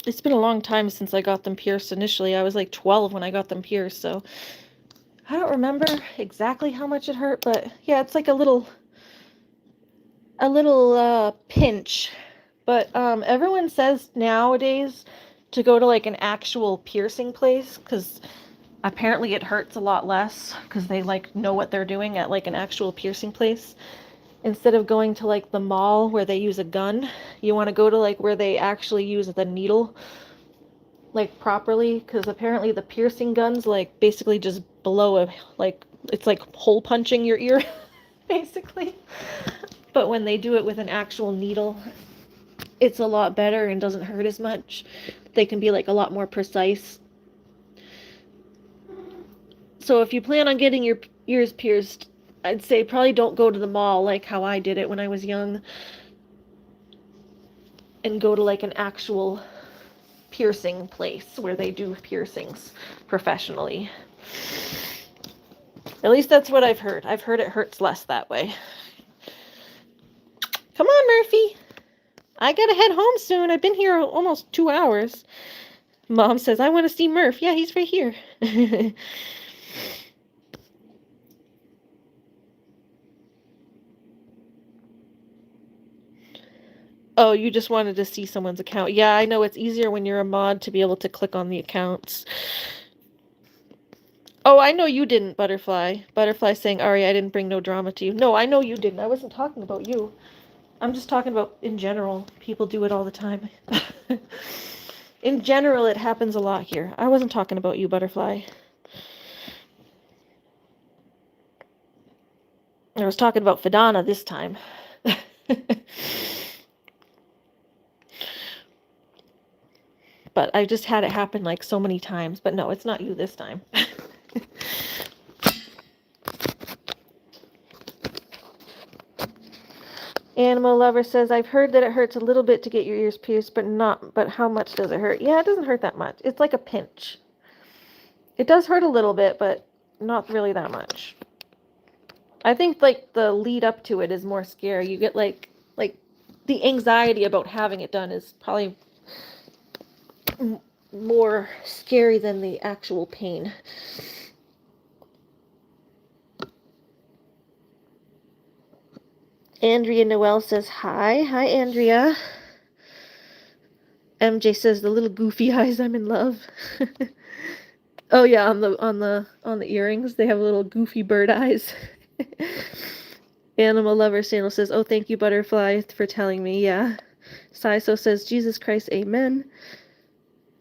It's been a long time since I got them pierced initially. I was like 12 when I got them pierced, so I don't remember exactly how much it hurt, but yeah, it's like a little pinch. But everyone says nowadays to go to like an actual piercing place, because apparently it hurts a lot less, because they like know what they're doing at like an actual piercing place. Instead of going to like the mall where they use a gun, you want to go to like where they actually use the needle like properly, because apparently the piercing guns like basically just blow like it's like hole punching your ear basically. But when they do it with an actual needle, it's a lot better and doesn't hurt as much. They can be like a lot more precise. So if you plan on getting your ears pierced, I'd say probably don't go to the mall like how I did it when I was young, and go to like an actual piercing place where they do piercings professionally. At least that's what I've heard. I've heard it hurts less that way. Come on, Murphy. I gotta head home soon. I've been here almost 2 hours. Mom says, I want to see Murph. Yeah, he's right here. Oh, you just wanted to see someone's account. Yeah, I know it's easier when you're a mod to be able to click on the accounts. Oh, I know you didn't, Butterfly. Butterfly saying, Ari, I didn't bring no drama to you. No, I know you didn't. I wasn't talking about you. I'm just talking about in general. People do it all the time. In general, it happens a lot here. I wasn't talking about you, Butterfly. I was talking about Fidana this time. But I just had it happen like so many times. But no, it's not you this time. Animal Lover says, I've heard that it hurts a little bit to get your ears pierced, but how much does it hurt? Yeah, it doesn't hurt that much. It's like a pinch. It does hurt a little bit, but not really that much. I think like the lead up to it is more scary. You get like the anxiety about having it done is probably more scary than the actual pain. Andrea Noel says hi. Hi, Andrea. MJ says the little goofy eyes, I'm in love. Oh yeah, on the earrings, they have little goofy bird eyes. Animal Lover Sandal says, oh, thank you, Butterfly, for telling me. Yeah. Saiso says, Jesus Christ, amen.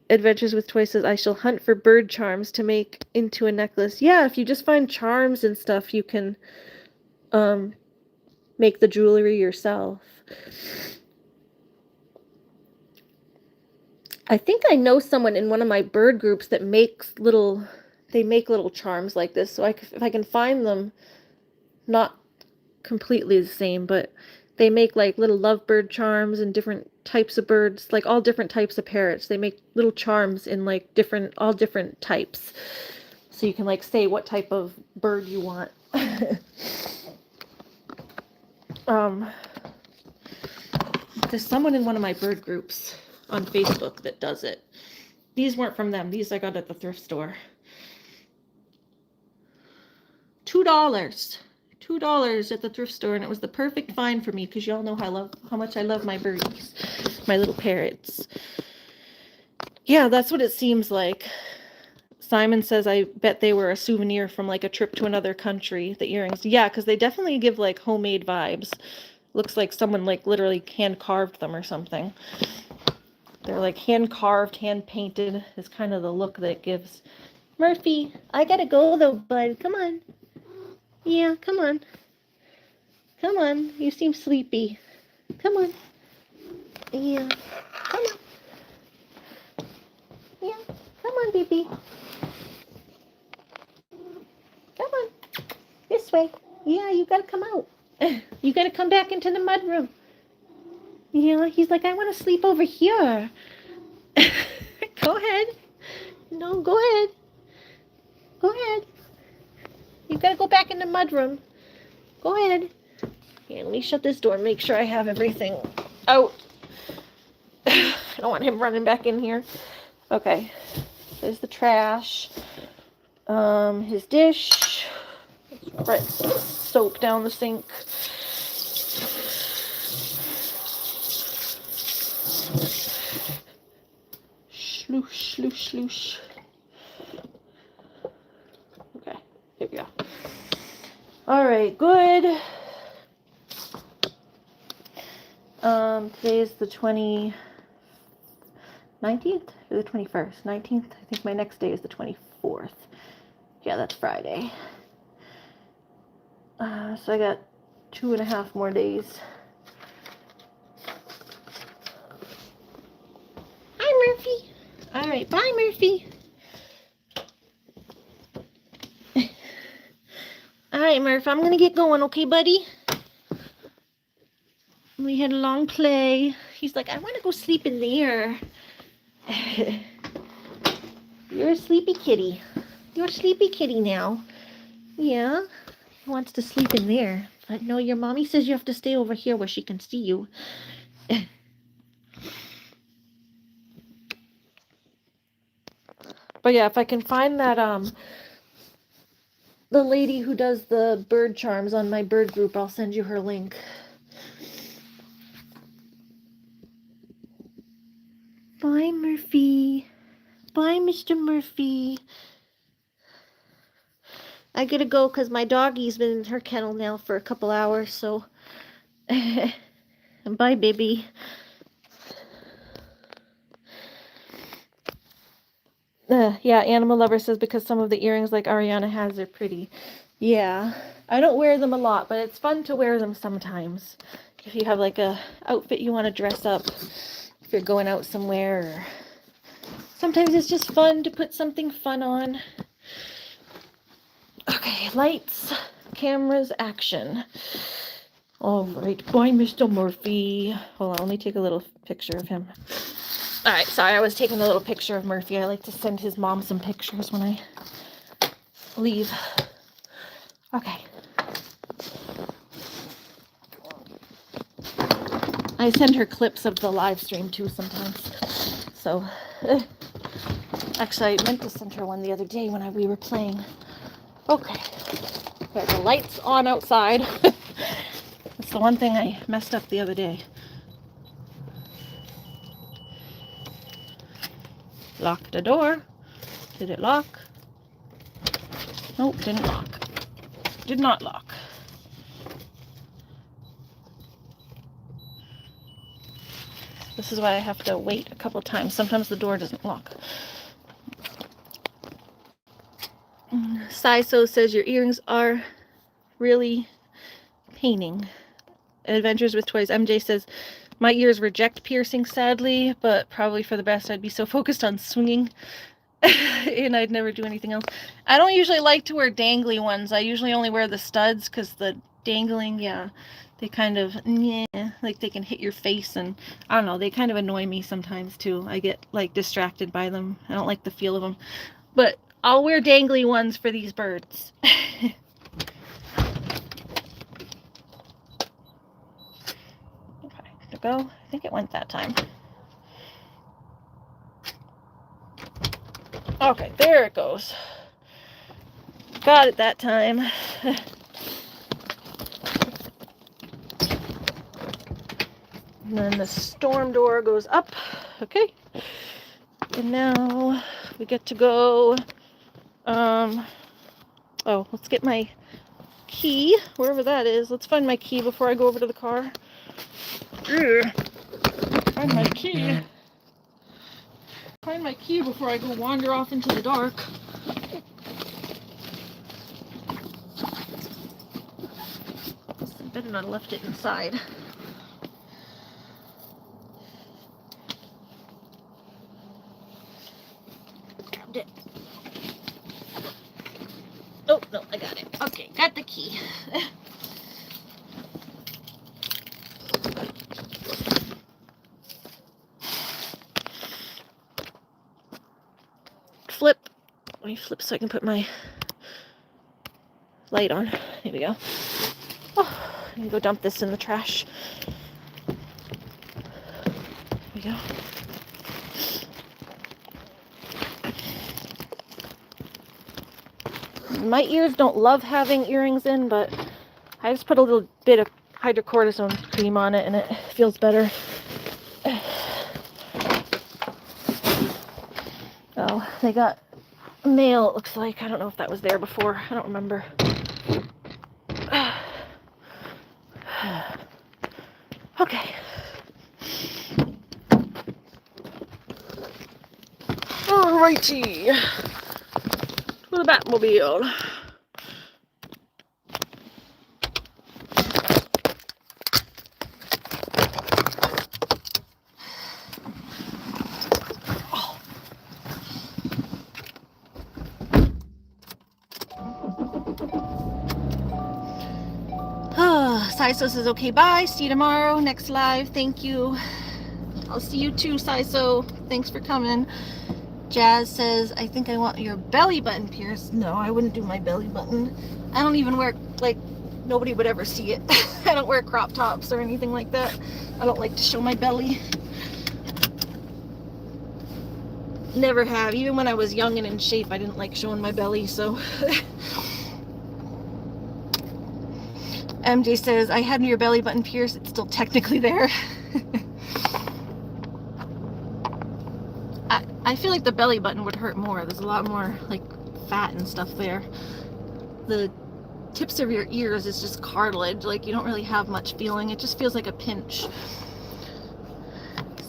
Adventures with Toys says, I shall hunt for bird charms to make into a necklace. Yeah, if you just find charms and stuff, you can make the jewelry yourself. I think I know someone in one of my bird groups that makes little charms like this. So if I can find them, not completely the same, but they make like little lovebird charms and different types of birds, like all different types of parrots. They make little charms in like all different types. So you can like say what type of bird you want. There's someone in one of my bird groups on Facebook that does it. These weren't from them. These I got at the thrift store. $2. $2 at the thrift store, and it was the perfect find for me because y'all know how much I love my birdies, my little parrots. Yeah, that's what it seems like. Simon says, I bet they were a souvenir from like a trip to another country, the earrings. Yeah, because they definitely give like homemade vibes. Looks like someone like literally hand carved them or something. They're like hand carved, hand painted is kind of the look that it gives. Murphy, I gotta go though, bud. Come on. Yeah, come on. Come on. You seem sleepy. Come on. Yeah. Come on. Yeah. Come on, baby. Come on. This way. Yeah, you gotta come out. You gotta come back into the mudroom. Yeah, he's like, I want to sleep over here. Go ahead. No, go ahead. Go ahead. You gotta go back in the mudroom. Go ahead. Here, let me shut this door and make sure I have everything out. I don't want him running back in here. Okay. There's the trash. His dish. Right. Soap down the sink. Sloosh, sloosh, sloosh. Okay, here we go. Alright, good. Today's the 19th or the 21st? 19th? I think my next day is the 24th. Yeah, that's Friday. So I got 2.5 more days. Hi, Murphy. Alright, bye, Murphy. Alright. right, Murph, I'm gonna get going, okay, buddy? We had a long play. He's like, I want to go sleep in there. You're a sleepy kitty. You're a sleepy kitty now. Yeah. He wants to sleep in there. But no, your mommy says you have to stay over here where she can see you. But yeah, if I can find that, the lady who does the bird charms on my bird group, I'll send you her link. Bye, Murphy. Bye, Mr. Murphy. I gotta go because my doggy's been in her kennel now for a couple hours, so... Bye, baby. Yeah, Animal Lover says because some of the earrings like Ariana has are pretty. Yeah, I don't wear them a lot, but it's fun to wear them sometimes. If you have like a outfit you want to dress up, if you're going out somewhere, or sometimes it's just fun to put something fun on. Okay, lights, cameras, action. All right, bye, Mr. Murphy. Hold on, let me take a little picture of him. All right, sorry, I was taking a little picture of Murphy. I like to send his mom some pictures when I leave. Okay. I send her clips of the live stream too sometimes. So, actually, I meant to send her one the other day when we were playing. Okay. Okay, the light's on outside. That's the one thing I messed up the other day. Lock the door. Did it lock? Nope, didn't lock. Did not lock. This is why I have to wait a couple times. Sometimes the door doesn't lock. Saiso says your earrings are really paining. Adventures with Toys. MJ says my ears reject piercing, sadly, but probably for the best. I'd be so focused on swinging and I'd never do anything else. I don't usually like to wear dangly ones. I usually only wear the studs because the dangling, yeah, they kind of, yeah, like they can hit your face, and I don't know, they kind of annoy me sometimes too. I get like distracted by them. I don't like the feel of them. But I'll wear dangly ones for these birds. Okay, to go. I think it went that time. Okay, there it goes. Got it that time. And then the storm door goes up. Okay. And now we get to go. Oh, let's get my key, wherever that is. Let's find my key before I go over to the car. Find my key. Find my key before I go wander off into the dark. I better not have left it inside. Grabbed it. Oh, no, I got it. Okay, got the key. Flip. Let me flip so I can put my light on. Here we go. Oh, I'm gonna go dump this in the trash. Here we go. My ears don't love having earrings in, but I just put a little bit of hydrocortisone cream on it and it feels better. Oh, they got mail, it looks like. I don't know if that was there before. I don't remember. Okay. Alrighty. To the Batmobile. Saiso says, okay, bye. See you tomorrow. Next live. Thank you. I'll see you too, Saiso. Thanks for coming. Jazz says, I think I want your belly button pierced. No, I wouldn't do my belly button. I don't even wear, like, nobody would ever see it. I don't wear crop tops or anything like that. I don't like to show my belly. Never have. Even when I was young and in shape, I didn't like showing my belly, so. MJ says, I had your belly button pierced. It's still technically there. I feel like the belly button would hurt more. There's a lot more, like, fat and stuff there. The tips of your ears is just cartilage. Like, you don't really have much feeling. It just feels like a pinch.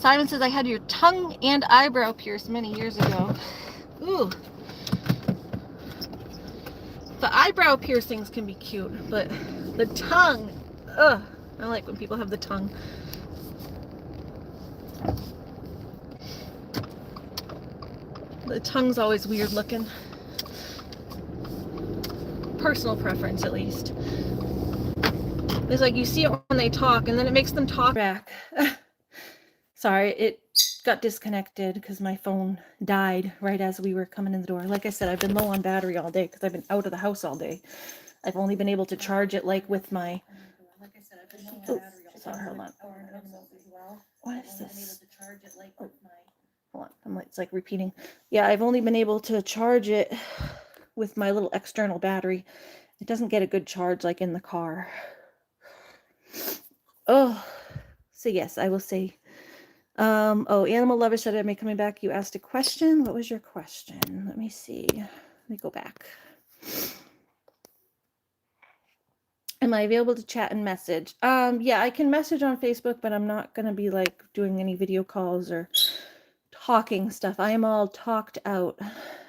Simon says, I had your tongue and eyebrow pierced many years ago. Ooh. The eyebrow piercings can be cute, but the tongue, ugh. I like when people have the tongue. The tongue's always weird looking. Personal preference, at least. It's like you see it when they talk, and then it makes them talk back. Sorry, it got disconnected because my phone died right as we were coming in the door. Like I said, I've been low on battery all day because I've been out of the house all day. I've only been able to charge it like with my... Oh, sorry, hold on. What is this? Oh, hold on, it's like repeating. Yeah, I've only been able to charge it with my little external battery. It doesn't get a good charge like in the car. Oh, so yes, I will say... oh, Animal Lover said, am I coming back? You asked a question. What was your question? Let me see. Let me go back. Am I available to chat and message? Yeah, I can message on Facebook, but I'm not going to be like doing any video calls or talking stuff. I am all talked out.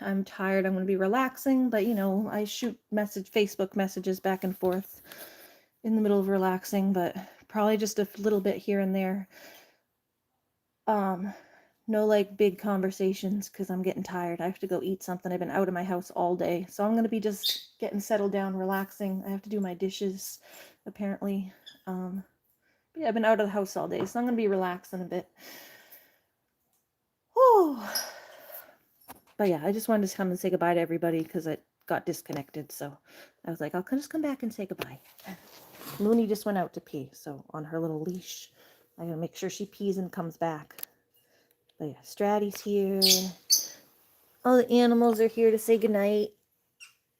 I'm tired. I'm going to be relaxing, but you know, I shoot Facebook messages back and forth in the middle of relaxing, but probably just a little bit here and there. No like big conversations because I'm getting tired. I have to go eat something. I've been out of my house all day. So I'm going to be just getting settled down, relaxing. I have to do my dishes, apparently. But yeah, I've been out of the house all day. So I'm going to be relaxing a bit. Whew. But yeah, I just wanted to come and say goodbye to everybody because it got disconnected. So I was like, I'll just come back and say goodbye. Looney just went out to pee. So on her little leash, I'm going to make sure she pees and comes back. But yeah, Stratty's here. All the animals are here to say goodnight.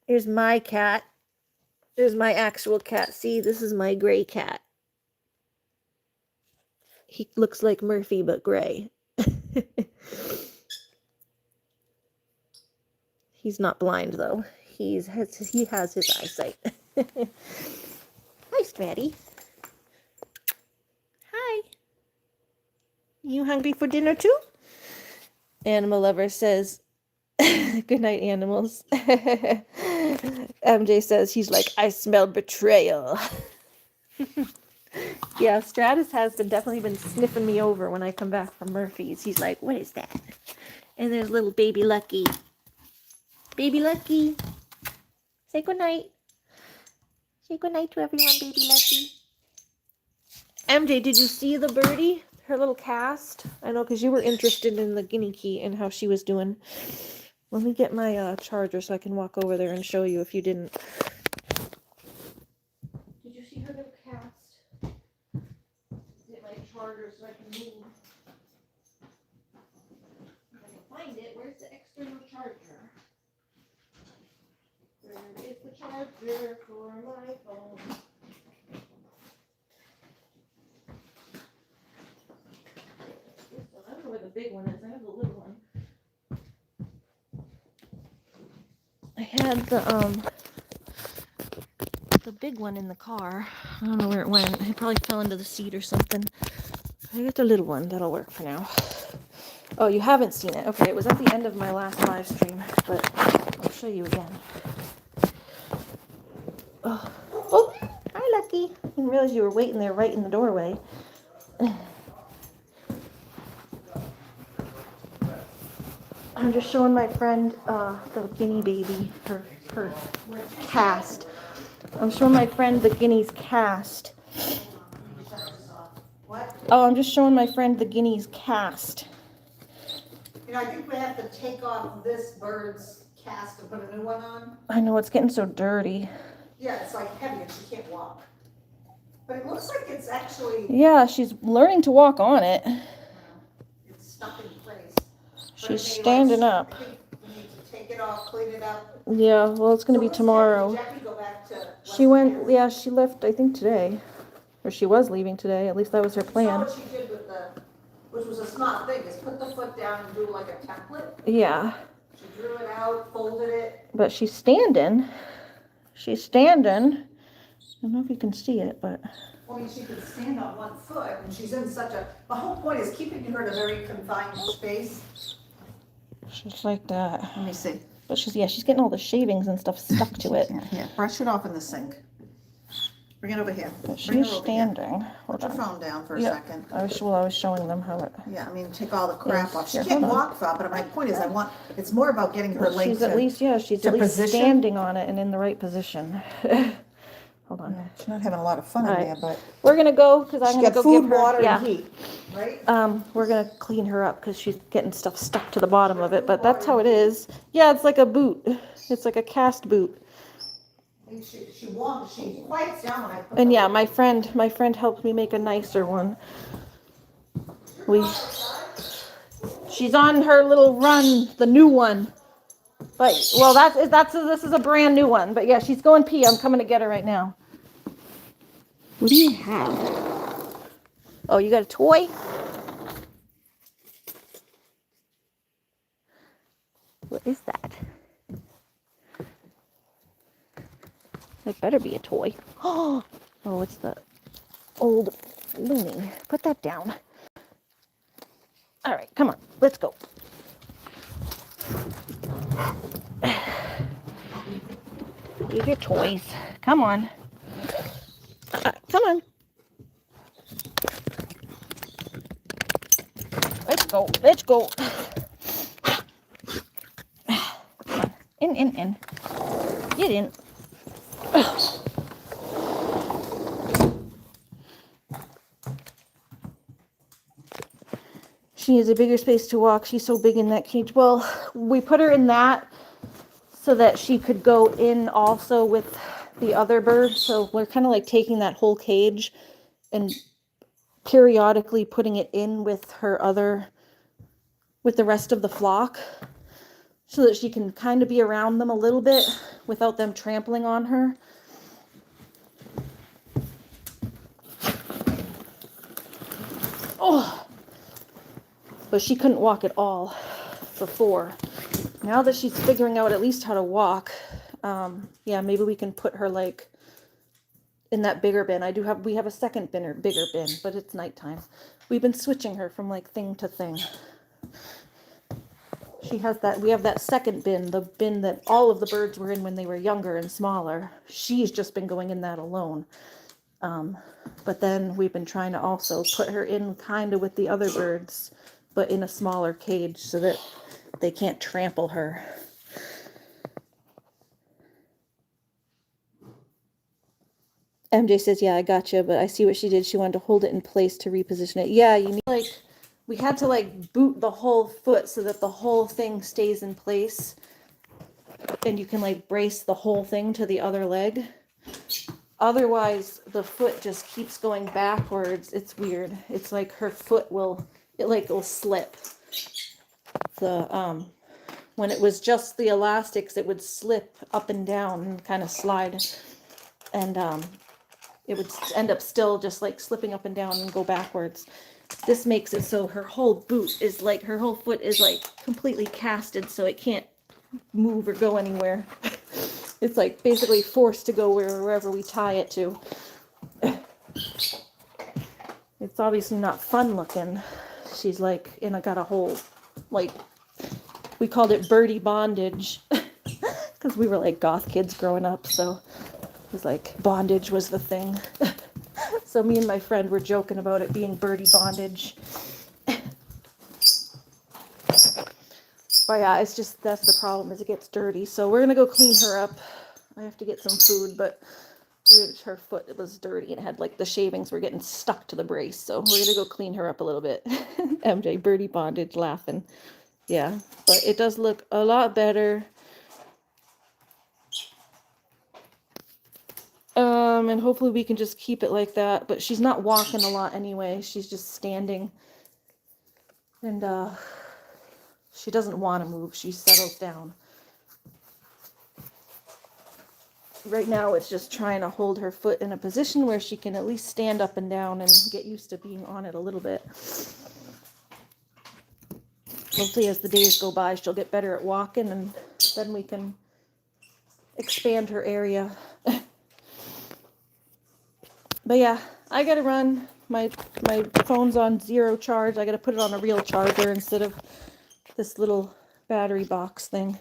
Here's my cat. There's my actual cat. See, this is my gray cat. He looks like Murphy, but gray. He's not blind, though. He has his eyesight. Hi, Stratty. Hi. You hungry for dinner, too? Animal Lover says, good night, animals. MJ says, he's like, I smell betrayal. Yeah, Stratus has definitely been sniffing me over when I come back from Murphy's. He's like, what is that? And there's little baby Lucky. Baby Lucky. Say good night. Say good night to everyone, baby Lucky. MJ, did you see the birdie? Her little cast? I know, because you were interested in the guinea key and how she was doing. Let me get my charger so I can walk over there and show you if you didn't. Did you see her little cast? Get my charger so I can move. If I can find it, where's the external charger? Where is the charger for my phone? I don't know where the big one is. I have the little one. I had the big one in the car. I don't know where it went. It probably fell into the seat or something. I got the little one. That'll work for now. Oh, you haven't seen it. Okay, it was at the end of my last live stream, but I'll show you again. Oh, hi, Lucky. I didn't realize you were waiting there right in the doorway. I'm just showing my friend the guinea baby, her cast. I'm showing my friend the guinea's cast. Oh, I'm just showing my friend the guinea's cast. You know, I think we have to take off this bird's cast and put a new one on. I know, it's getting so dirty. Yeah, it's like heavy and she can't walk. But it looks like it's actually... Yeah, she's learning to walk on it. It's stuck in place. She's standing up. I think we need to take it off, clean it up. Yeah, well, it's going to be tomorrow. Did Jackie go back to She went, yeah, she left, I think, today. Or she was leaving today. At least that was her plan. What she did with which was a smart thing, is put the foot down and do like a template. Yeah. She drew it out, folded it. But she's standing. She's standing. I don't know if you can see it, but... I mean, she can stand on one foot, and she's in such a... The whole point is keeping her in a very confined space. She's like that. Let me see. But she's getting all the shavings and stuff stuck to it. Here, brush it off in the sink. Bring it over here. But she's standing. Put your phone down for a second. I was showing them how it... Yeah, I mean, take all the crap off. She Here, can't hold on. walk far, but my point is it's more about getting her legs She's at least position. standing on it and in the right position. Hold on. Yeah, she's not having a lot of fun in there, but... We're going to go, because I'm going to go food, give her... water, and heat, right? We're going to clean her up, because she's getting stuff stuck to the bottom of it, but that's how it is. Yeah, it's like a boot. It's like a cast boot. She quiets down when I put And yeah, my friend helped me make a nicer one. She's on her little run, the new one. But well, this is a brand new one. But yeah, she's going pee. I'm coming to get her right now. What do you have? Oh, you got a toy? What is that? It better be a toy. Oh, it's the old loony. Put that down. All right, come on. Let's go. Leave your toys. Come on. Come on. Let's go. Let's go. Come on. In. Get in. She needs a bigger space to walk. She's so big in that cage. Well, we put her in that so that she could go in also with the other birds. So we're kind of like taking that whole cage and periodically putting it in with the rest of the flock, so that she can kind of be around them a little bit without them trampling on her. Oh, but she couldn't walk at all before. Now that she's figuring out at least how to walk, yeah, maybe we can put her like in that bigger bin. We have a second bigger bin, but it's nighttime. We've been switching her from like thing to thing. We have that second bin, the bin that all of the birds were in when they were younger and smaller. She's just been going in that alone. But then we've been trying to also put her in kind of with the other birds, but in a smaller cage so that they can't trample her. MJ says, yeah, I gotcha, but I see what she did. She wanted to hold it in place to reposition it. Yeah, you need we had to boot the whole foot so that the whole thing stays in place. And you can brace the whole thing to the other leg. Otherwise, the foot just keeps going backwards. It's weird. It's like her foot will slip. When it was just the elastics, it would slip up and down and kind of slide. And it would end up still just slipping up and down and go backwards. This makes it so her whole boot is her whole foot is completely casted, so it can't move or go anywhere. It's basically forced to go wherever we tie it to. It's obviously not fun looking. She's got a whole, we called it birdie bondage. Because we were goth kids growing up, so it was bondage was the thing. So me and my friend were joking about it being birdie bondage. But yeah, that's the problem, is it gets dirty. So we're going to go clean her up. I have to get some food, but her foot was dirty and had like the shavings were getting stuck to the brace. So we're gonna go clean her up a little bit. MJ, birdie bondage, laughing. Yeah, but it does look a lot better. And hopefully we can just keep it like that. But she's not walking a lot anyway. She's just standing. And she doesn't want to move. She settles down. Right now it's just trying to hold her foot in a position where she can at least stand up and down and get used to being on it a little bit. Hopefully as the days go by she'll get better at walking, and then we can expand her area. But yeah, I gotta run. My phone's on 0 charge. I gotta put it on a real charger instead of this little battery box thing.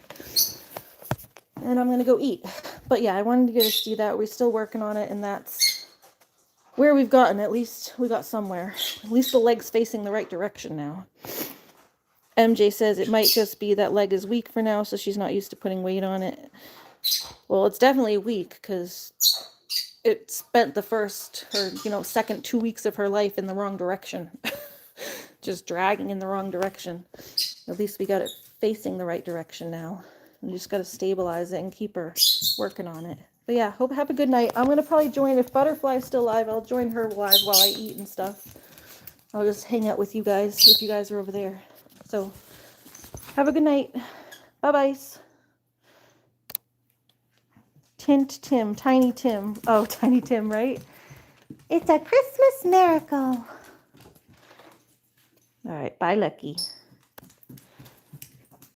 And I'm gonna go eat. But yeah, I wanted you to see that. We're still working on it, and that's where we've gotten. At least we got somewhere. At least the leg's facing the right direction now. MJ says it might just be that leg is weak for now, so she's not used to putting weight on it. Well, it's definitely weak because it spent the first, or second 2 weeks of her life in the wrong direction. Just dragging in the wrong direction. At least we got it facing the right direction now. We just got to stabilize it and keep her working on it. But yeah, have a good night. I'm going to probably join, if Butterfly's still live, I'll join her live while I eat and stuff. I'll just hang out with you guys if you guys are over there. So, have a good night. Bye-bye. Tint Tim, Tiny Tim. Oh, Tiny Tim, right? It's a Christmas miracle. All right, bye, Lucky.